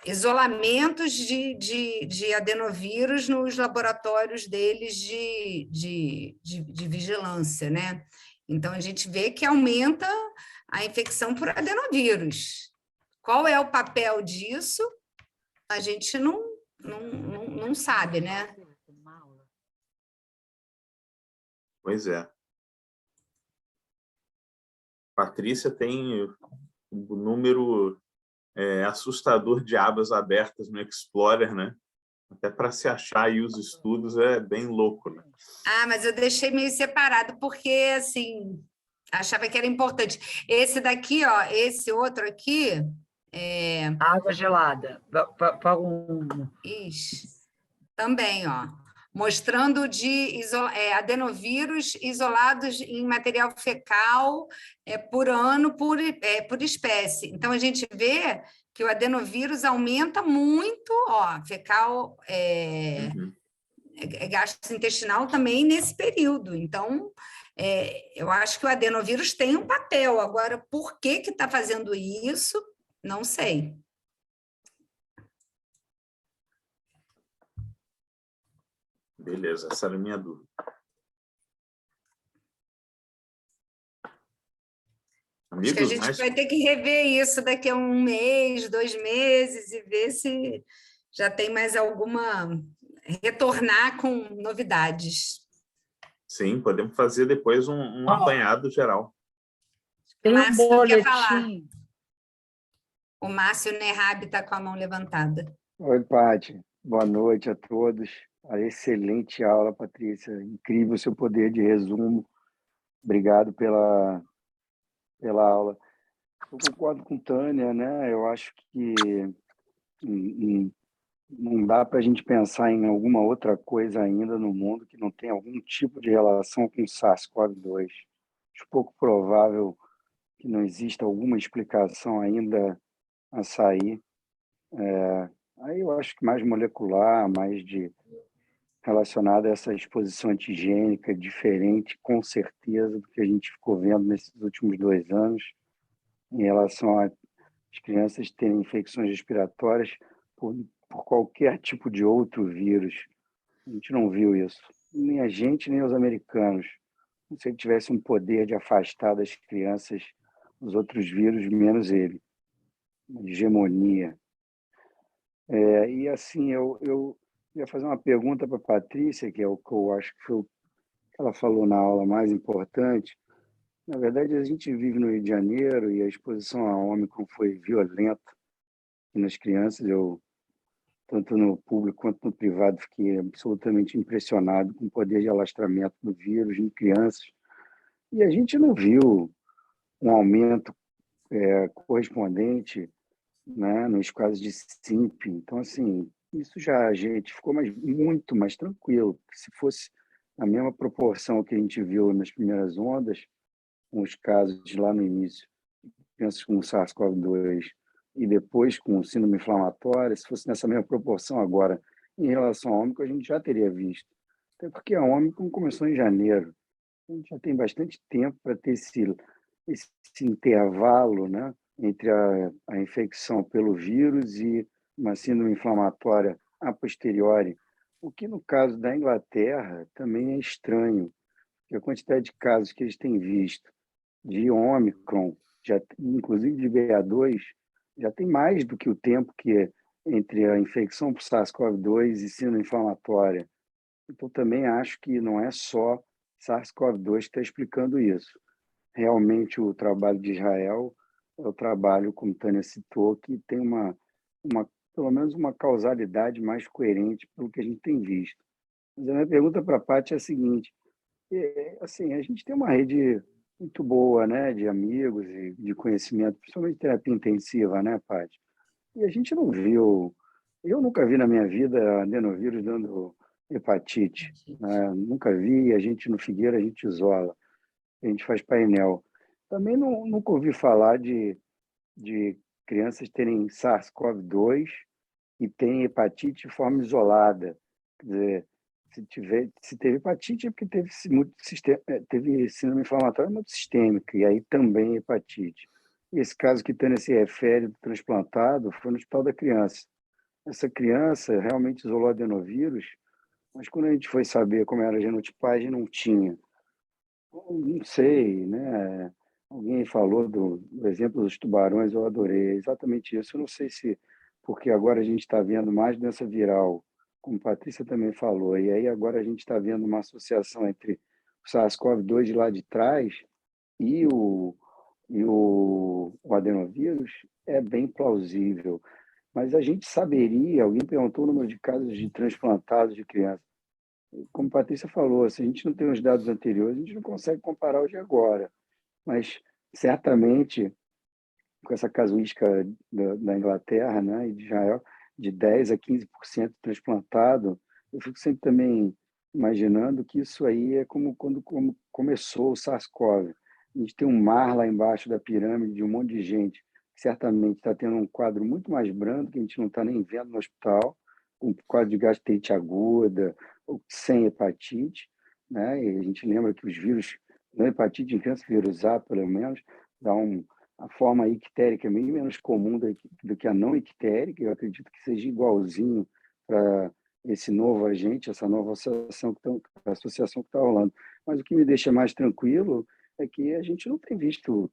isolamentos de adenovírus nos laboratórios deles de vigilância, né? Então, a gente vê que aumenta a infecção por adenovírus. Qual é o papel disso? A gente não sabe, né? Pois é. Patrícia tem um número assustador de abas abertas no Explorer, né? Até para se achar aí os estudos é bem louco, né? Mas eu deixei meio separado, porque, assim, achava que era importante. Esse daqui, ó, esse outro aqui... Água gelada. Também, ó. Mostrando adenovírus isolados em material fecal por ano, por espécie. Então, a gente vê que o adenovírus aumenta muito, ó, fecal, gastrointestinal também nesse período. Então, eu acho que o adenovírus tem um papel. Agora, por que está fazendo isso? Não sei. Beleza, essa era a minha dúvida. Acho que a gente vai ter que rever isso daqui a 1 mês, 2 meses, e ver se já tem mais alguma... retornar com novidades. Sim, podemos fazer depois um apanhado geral. Tem um boletim. O Márcio Nerrab está com a mão levantada. Oi, Paty. Boa noite a todos. A excelente aula, Patrícia. Incrível o seu poder de resumo. Obrigado pela aula. Eu concordo com Tânia, né? Eu acho que não dá para a gente pensar em alguma outra coisa ainda no mundo que não tenha algum tipo de relação com o SARS-CoV-2. Acho pouco provável que não exista alguma explicação ainda a sair. Aí eu acho que mais molecular, mais relacionada a essa exposição antigênica diferente, com certeza, do que a gente ficou vendo nesses últimos 2 anos, em relação às crianças terem infecções respiratórias por qualquer tipo de outro vírus. A gente não viu isso. Nem a gente, nem os americanos. Como se ele tivesse um poder de afastar das crianças os outros vírus, menos ele. Uma hegemonia. E assim, eu ia fazer uma pergunta para a Patrícia, que é o que eu acho que foi o que ela falou na aula mais importante. Na verdade, a gente vive no Rio de Janeiro e a exposição à Ômicron foi violenta nas crianças. Eu, tanto no público quanto no privado, fiquei absolutamente impressionado com o poder de alastramento do vírus em crianças. E a gente não viu um aumento correspondente, né, nos casos de SIMP. Então, assim, isso já a gente ficou muito mais tranquilo. Se fosse a mesma proporção que a gente viu nas primeiras ondas, com os casos lá no início, crianças com SARS-CoV-2 e depois com síndrome inflamatória, se fosse nessa mesma proporção agora, em relação ao Ômicron, a gente já teria visto. Até porque a Ômicron começou em janeiro. A gente já tem bastante tempo para ter esse intervalo, né, entre a infecção pelo vírus e uma síndrome inflamatória a posteriori, o que no caso da Inglaterra também é estranho, porque a quantidade de casos que eles têm visto de Ômicron, inclusive de BA2, já tem mais do que o tempo que entre a infecção por SARS-CoV-2 e síndrome inflamatória. Então também acho que não é só SARS-CoV-2 que está explicando isso. Realmente o trabalho de Israel é o trabalho, como Tânia citou, que tem pelo menos uma causalidade mais coerente pelo que a gente tem visto. Mas a minha pergunta para a Paty é a seguinte: assim, a gente tem uma rede muito boa, né, de amigos e de conhecimento, principalmente terapia intensiva, né, Paty? E a gente não viu, eu nunca vi na minha vida adenovírus dando hepatite, né? Nunca vi, a gente no Figueira a gente isola, a gente faz painel. Também nunca ouvi falar de crianças terem SARS-CoV-2 e tem hepatite de forma isolada. Quer dizer, se teve hepatite é porque teve síndrome inflamatória muito sistêmica, e aí também hepatite. E esse caso que Tânia se refere do transplantado foi no Hospital da Criança. Essa criança realmente isolou adenovírus, mas quando a gente foi saber como era a genotipagem, não tinha. Não sei, né? Alguém falou do exemplo dos tubarões, eu adorei, é exatamente isso. Eu não sei se, porque agora a gente está vendo mais doença viral, como a Patrícia também falou, e aí agora a gente está vendo uma associação entre o SARS-CoV-2 de lá de trás e o adenovírus, é bem plausível. Mas a gente saberia, alguém perguntou o número de casos de transplantados de crianças. Como a Patrícia falou, se a gente não tem os dados anteriores, a gente não consegue comparar o de agora. Mas, certamente, com essa casuística da Inglaterra, né, e de Israel, de 10% a 15% transplantado, eu fico sempre também imaginando que isso aí é como quando começou o SARS-CoV. A gente tem um mar lá embaixo da pirâmide de um monte de gente que certamente está tendo um quadro muito mais brando, que a gente não está nem vendo no hospital, com quadro de gastrite aguda, ou sem hepatite, né? E a gente lembra que os vírus, não hepatite em criança, vírus A, pelo menos, a forma ictérica é bem menos comum do que a não ictérica. Eu acredito que seja igualzinho para esse novo agente, essa nova associação que está rolando. Mas o que me deixa mais tranquilo é que a gente não tem visto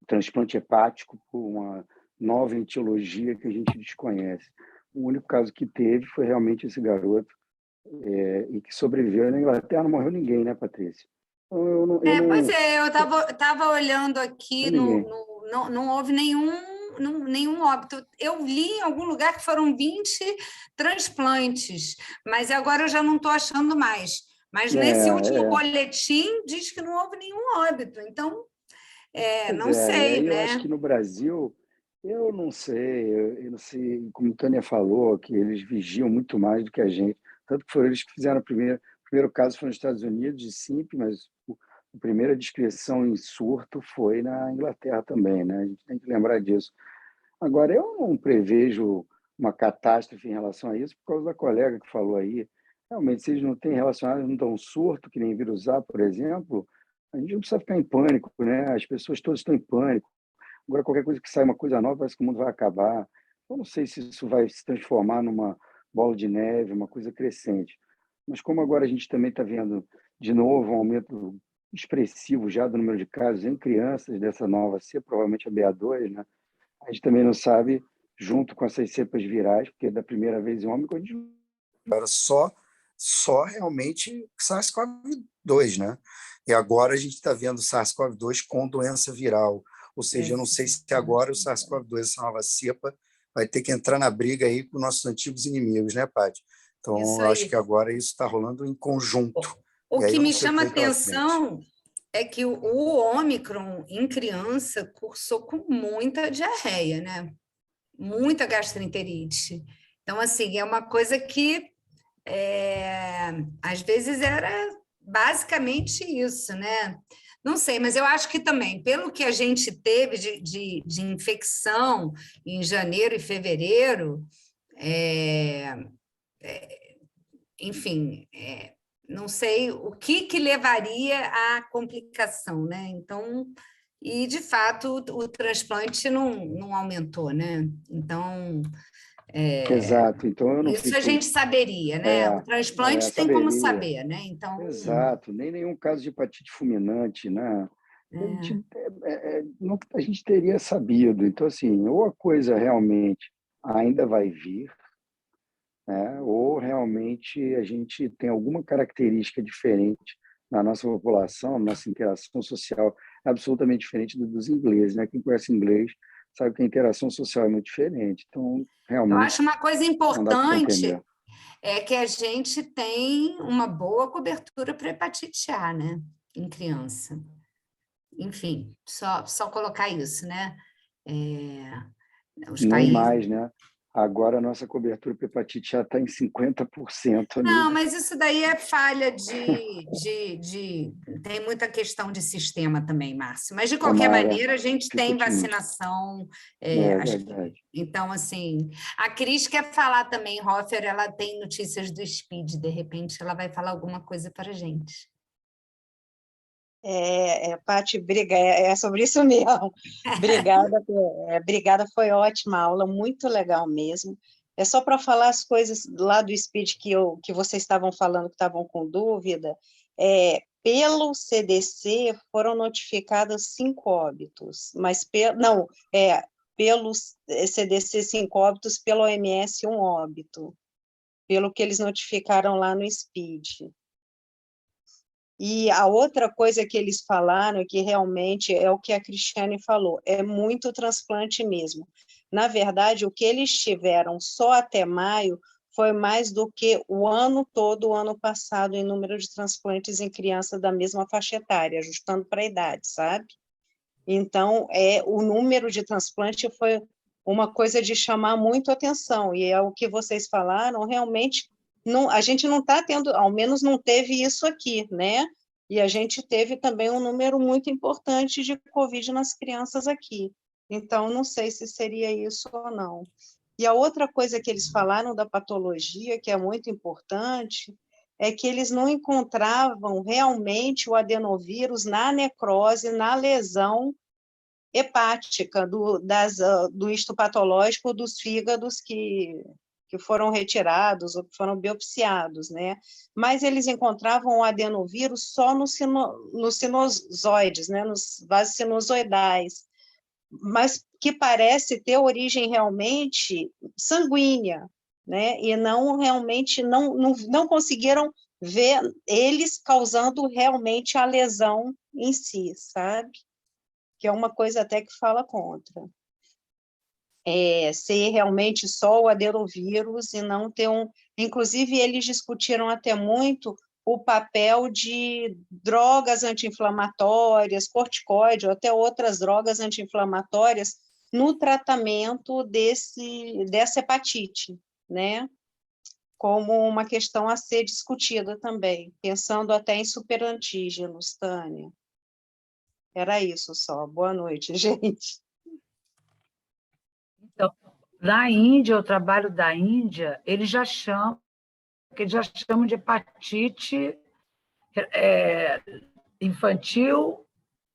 transplante hepático por uma nova etiologia que a gente desconhece. O único caso que teve foi realmente esse garoto, e que sobreviveu. Na Inglaterra não morreu ninguém, né, Patrícia? Então, Pois é, eu estava olhando aqui, não houve nenhum óbito. Eu li em algum lugar que foram 20 transplantes, mas agora eu já não estou achando mais. Mas nesse último boletim diz que não houve nenhum óbito, então não sei, e aí né? Eu acho que no Brasil, eu não sei, como a Tânia falou, que eles vigiam muito mais do que a gente. Tanto que foram eles que fizeram o primeiro caso foi nos Estados Unidos, de SIMP, mas a primeira descrição em surto foi na Inglaterra também, né? A gente tem que lembrar disso. Agora, eu não prevejo uma catástrofe em relação a isso, por causa da colega que falou aí. Realmente, se eles não têm relacionado, não dão um surto, que nem vírus A, por exemplo, a gente não precisa ficar em pânico, né? As pessoas todas estão em pânico. Agora, qualquer coisa que sai uma coisa nova, parece que o mundo vai acabar. Eu não sei se isso vai se transformar numa bola de neve, uma coisa crescente. Mas como agora a gente também está vendo, de novo, um aumento expressivo já do número de casos em crianças dessa nova cepa, provavelmente a BA2, né? A gente também não sabe, junto com essas cepas virais, porque da primeira vez em Ômicron, a gente era só realmente SARS-CoV-2, né? E agora a gente está vendo SARS-CoV-2 com doença viral. Ou seja, eu não sei se agora o SARS-CoV-2, essa nova cepa, vai ter que entrar na briga aí com nossos antigos inimigos, né, Paty? Então, eu acho que agora isso está rolando em conjunto. O que me chama atenção é que o Ômicron, em criança, cursou com muita diarreia, né? Muita gastroenterite. Então, assim, é uma coisa que, às vezes, era basicamente isso, né? Não sei, mas eu acho que também, pelo que a gente teve de infecção em janeiro e fevereiro, enfim, não sei o que levaria à complicação, né? Então, e de fato o transplante não aumentou, né? Então, Exato. Então eu não isso a gente saberia, né? O transplante tem como saber, né? Então, exato. Nem nenhum caso de hepatite fulminante, né? A gente teria sabido. Então, assim, ou a coisa realmente ainda vai vir, né? Ou realmente a gente tem alguma característica diferente na nossa população, na nossa interação social absolutamente diferente dos ingleses, né? Quem conhece inglês sabe que a interação social é muito diferente. Então, realmente, eu acho uma coisa importante é que a gente tem uma boa cobertura para hepatite A, né? Em criança. Enfim, só colocar isso, né? Os países... mais, né? Agora a nossa cobertura para hepatite já está em 50%. Não, mas isso daí é falha Tem muita questão de sistema também, Márcio. Mas, de qualquer maneira, a gente tem vacinação. Verdade. Então, assim, a Cris quer falar também, Hofer, ela tem notícias do SPID, de repente ela vai falar alguma coisa para a gente. Paty, é sobre isso mesmo. Obrigada, foi ótima aula, muito legal mesmo. É só para falar as coisas lá do SPID que vocês estavam falando, que estavam com dúvida. Pelo CDC foram notificados 5 óbitos, mas pelo CDC 5 óbitos, pelo OMS 1 óbito, pelo que eles notificaram lá no SPID. E a outra coisa que eles falaram, que realmente é o que a Cristiane falou, é muito transplante mesmo. Na verdade, o que eles tiveram só até maio foi mais do que o ano todo, o ano passado, em número de transplantes em crianças da mesma faixa etária, ajustando para a idade, sabe? Então, o número de transplante foi uma coisa de chamar muito atenção, e é o que vocês falaram, realmente, a gente não está tendo, ao menos não teve isso aqui, né? E a gente teve também um número muito importante de Covid nas crianças aqui. Então, não sei se seria isso ou não. E a outra coisa que eles falaram da patologia, que é muito importante, é que eles não encontravam realmente o adenovírus na necrose, na lesão hepática do histopatológico dos fígados que foram retirados ou que foram biopsiados, né? Mas eles encontravam o adenovírus só nos sinusoides, né? Nos vasos sinusoidais, mas que parece ter origem realmente sanguínea, né? E não realmente, não conseguiram ver eles causando realmente a lesão em si, sabe? Que é uma coisa até que fala contra. Ser realmente só o adenovírus e não ter um... Inclusive, eles discutiram até muito o papel de drogas anti-inflamatórias, corticoide, ou até outras drogas anti-inflamatórias no tratamento dessa hepatite, né? Como uma questão a ser discutida também, pensando até em superantígenos, Tânia. Era isso só. Boa noite, gente. Então, na Índia, o trabalho da Índia, eles já chamam de hepatite infantil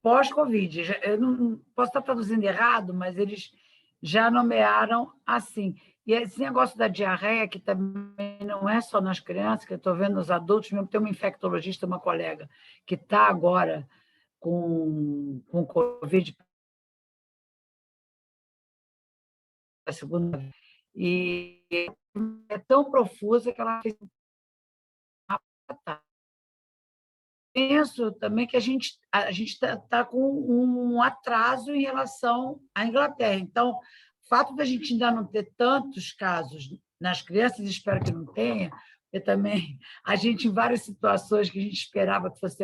pós-Covid. Eu não posso estar traduzindo errado, mas eles já nomearam assim. E esse negócio da diarreia, que também não é só nas crianças, que eu estou vendo nos adultos, mesmo tem uma infectologista, uma colega, que está agora com Covid, a segunda vez, e é tão profusa que ela fez. Penso também que a gente está com um atraso em relação à Inglaterra. Então, o fato da gente ainda não ter tantos casos nas crianças, espero que não tenha, porque também a gente, em várias situações que a gente esperava que fosse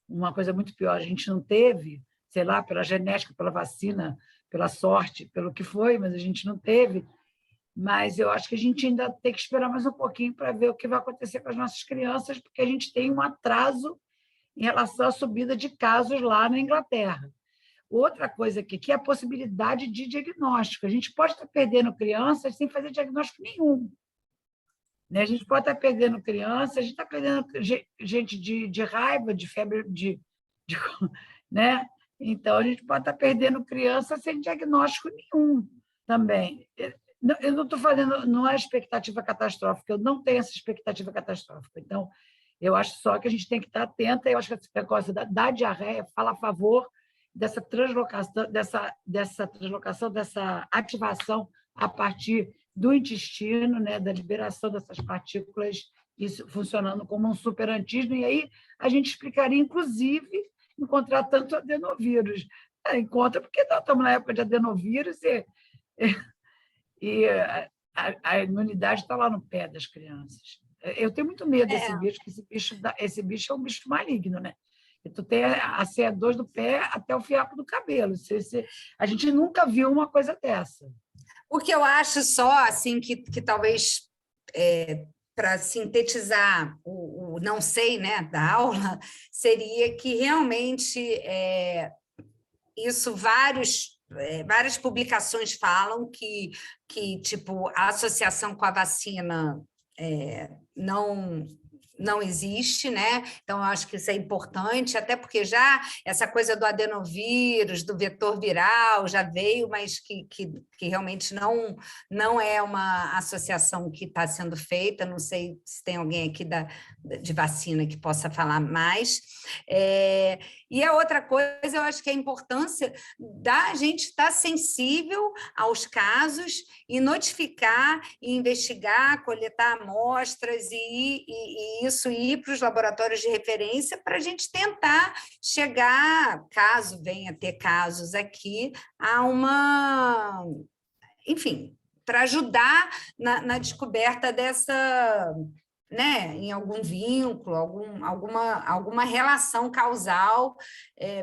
uma coisa muito pior, a gente não teve, sei lá, pela genética, pela vacina, pela sorte, pelo que foi, mas a gente não teve. Mas eu acho que a gente ainda tem que esperar mais um pouquinho para ver o que vai acontecer com as nossas crianças, porque a gente tem um atraso em relação à subida de casos lá na Inglaterra. Outra coisa aqui, que é a possibilidade de diagnóstico. A gente pode estar perdendo crianças sem fazer diagnóstico nenhum. A gente pode estar perdendo crianças, a gente está perdendo gente de raiva, de febre, né? Então, a gente pode estar perdendo crianças sem diagnóstico nenhum também. Eu não estou falando, não é expectativa catastrófica, eu não tenho essa expectativa catastrófica. Então, eu acho só que a gente tem que estar atenta, eu acho que essa coisa da diarreia fala a favor dessa translocação, dessa ativação a partir do intestino, né, da liberação dessas partículas, isso funcionando como um superantígeno, e aí a gente explicaria, inclusive, encontrar tanto adenovírus. Encontra, porque nós estamos na época de adenovírus e a imunidade está lá no pé das crianças. Eu tenho muito medo desse bicho, porque esse bicho é um bicho maligno, né? E tu tem a CE2 do pé até o fiapo do cabelo. A gente nunca viu uma coisa dessa. O que eu acho só, assim, que talvez, para sintetizar o não sei, né, da aula, seria que realmente isso várias publicações falam que tipo, a associação com a vacina não existe, né? Então, eu acho que isso é importante, até porque já essa coisa do adenovírus, do vetor viral, já veio, mas que realmente não é uma associação que está sendo feita. Não sei se tem alguém aqui de vacina que possa falar mais. E a outra coisa, eu acho que é a importância da gente estar sensível aos casos e notificar, e investigar, coletar amostras e isso ir para os laboratórios de referência para a gente tentar chegar, caso venha a ter casos aqui, a enfim, para ajudar na descoberta dessa, né, em algum vínculo, alguma relação causal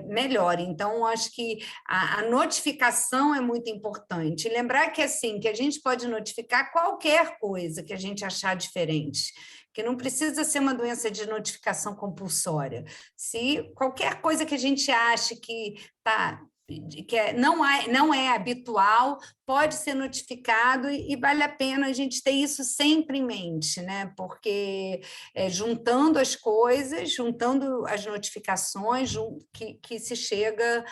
melhor. Então, acho que a notificação é muito importante. Lembrar que, assim, que a gente pode notificar qualquer coisa que a gente achar diferente, que não precisa ser uma doença de notificação compulsória. Se qualquer coisa que a gente ache que está não é habitual, pode ser notificado e vale a pena a gente ter isso sempre em mente, né? Porque juntando as coisas, juntando as notificações, que se chega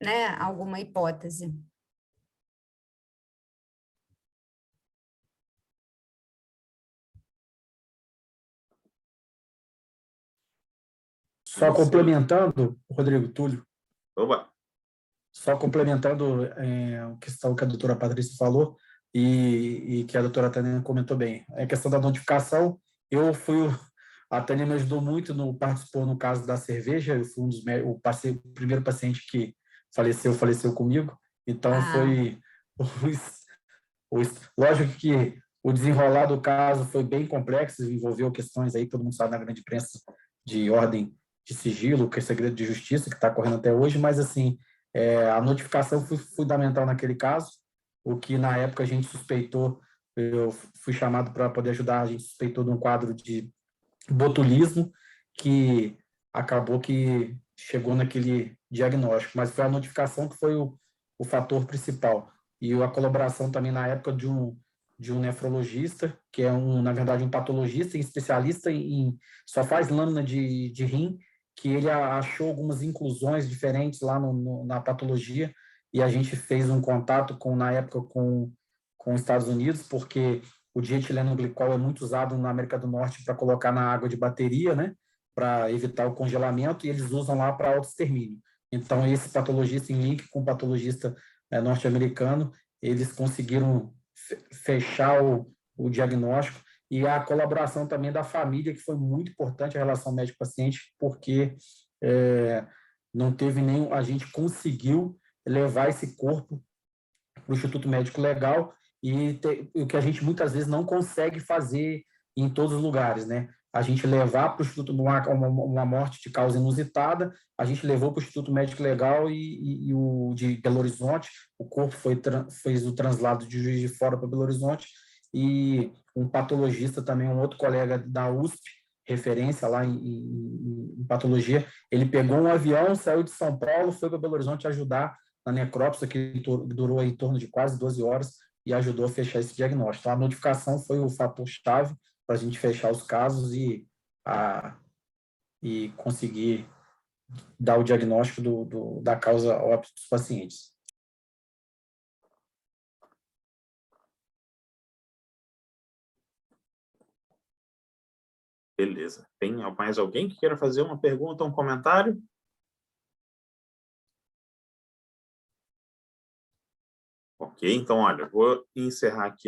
né, a alguma hipótese. Só complementando, Rodrigo, Túlio. Oba. Só complementando a questão que a doutora Patrícia falou e que a doutora Tânia comentou bem. A questão da notificação, a Tânia me ajudou muito, participou no caso da cerveja, eu fui o primeiro paciente que faleceu comigo, então lógico que o desenrolar do caso foi bem complexo, envolveu questões aí, todo mundo sabe na grande imprensa, de ordem de sigilo, que é segredo de justiça, que está correndo até hoje, mas assim, a notificação foi fundamental naquele caso, o que na época a gente suspeitou, eu fui chamado para poder ajudar, a gente suspeitou de um quadro de botulismo, que acabou que chegou naquele diagnóstico, mas foi a notificação que foi o fator principal. E a colaboração também na época de um nefrologista, que é na verdade um patologista e especialista só faz lâmina de rim, que ele achou algumas inclusões diferentes lá na patologia, e a gente fez um contato na época com os Estados Unidos, porque o dietilenoglicol é muito usado na América do Norte para colocar na água de bateria, né, para evitar o congelamento, e eles usam lá para autoextermínio. Então, esse patologista, em link com o patologista norte-americano, eles conseguiram fechar o diagnóstico, e a colaboração também da família, que foi muito importante, a relação médico-paciente, porque não teve a gente conseguiu levar esse corpo para o Instituto Médico Legal, e o que a gente muitas vezes não consegue fazer em todos os lugares, né? A gente levar para o Instituto uma morte de causa inusitada, a gente levou para o Instituto Médico Legal e o de Belo Horizonte, o corpo fez o translado de Juiz de Fora para Belo Horizonte, e um patologista também, um outro colega da USP, referência lá em patologia, ele pegou um avião, saiu de São Paulo, foi para Belo Horizonte ajudar na necrópsia, que durou em torno de quase 12 horas, e ajudou a fechar esse diagnóstico. Então, a notificação foi o fator-chave para a gente fechar os casos e conseguir dar o diagnóstico da causa óbito dos pacientes. Beleza. Tem mais alguém que queira fazer uma pergunta ou um comentário? Ok, então, olha, vou encerrar aqui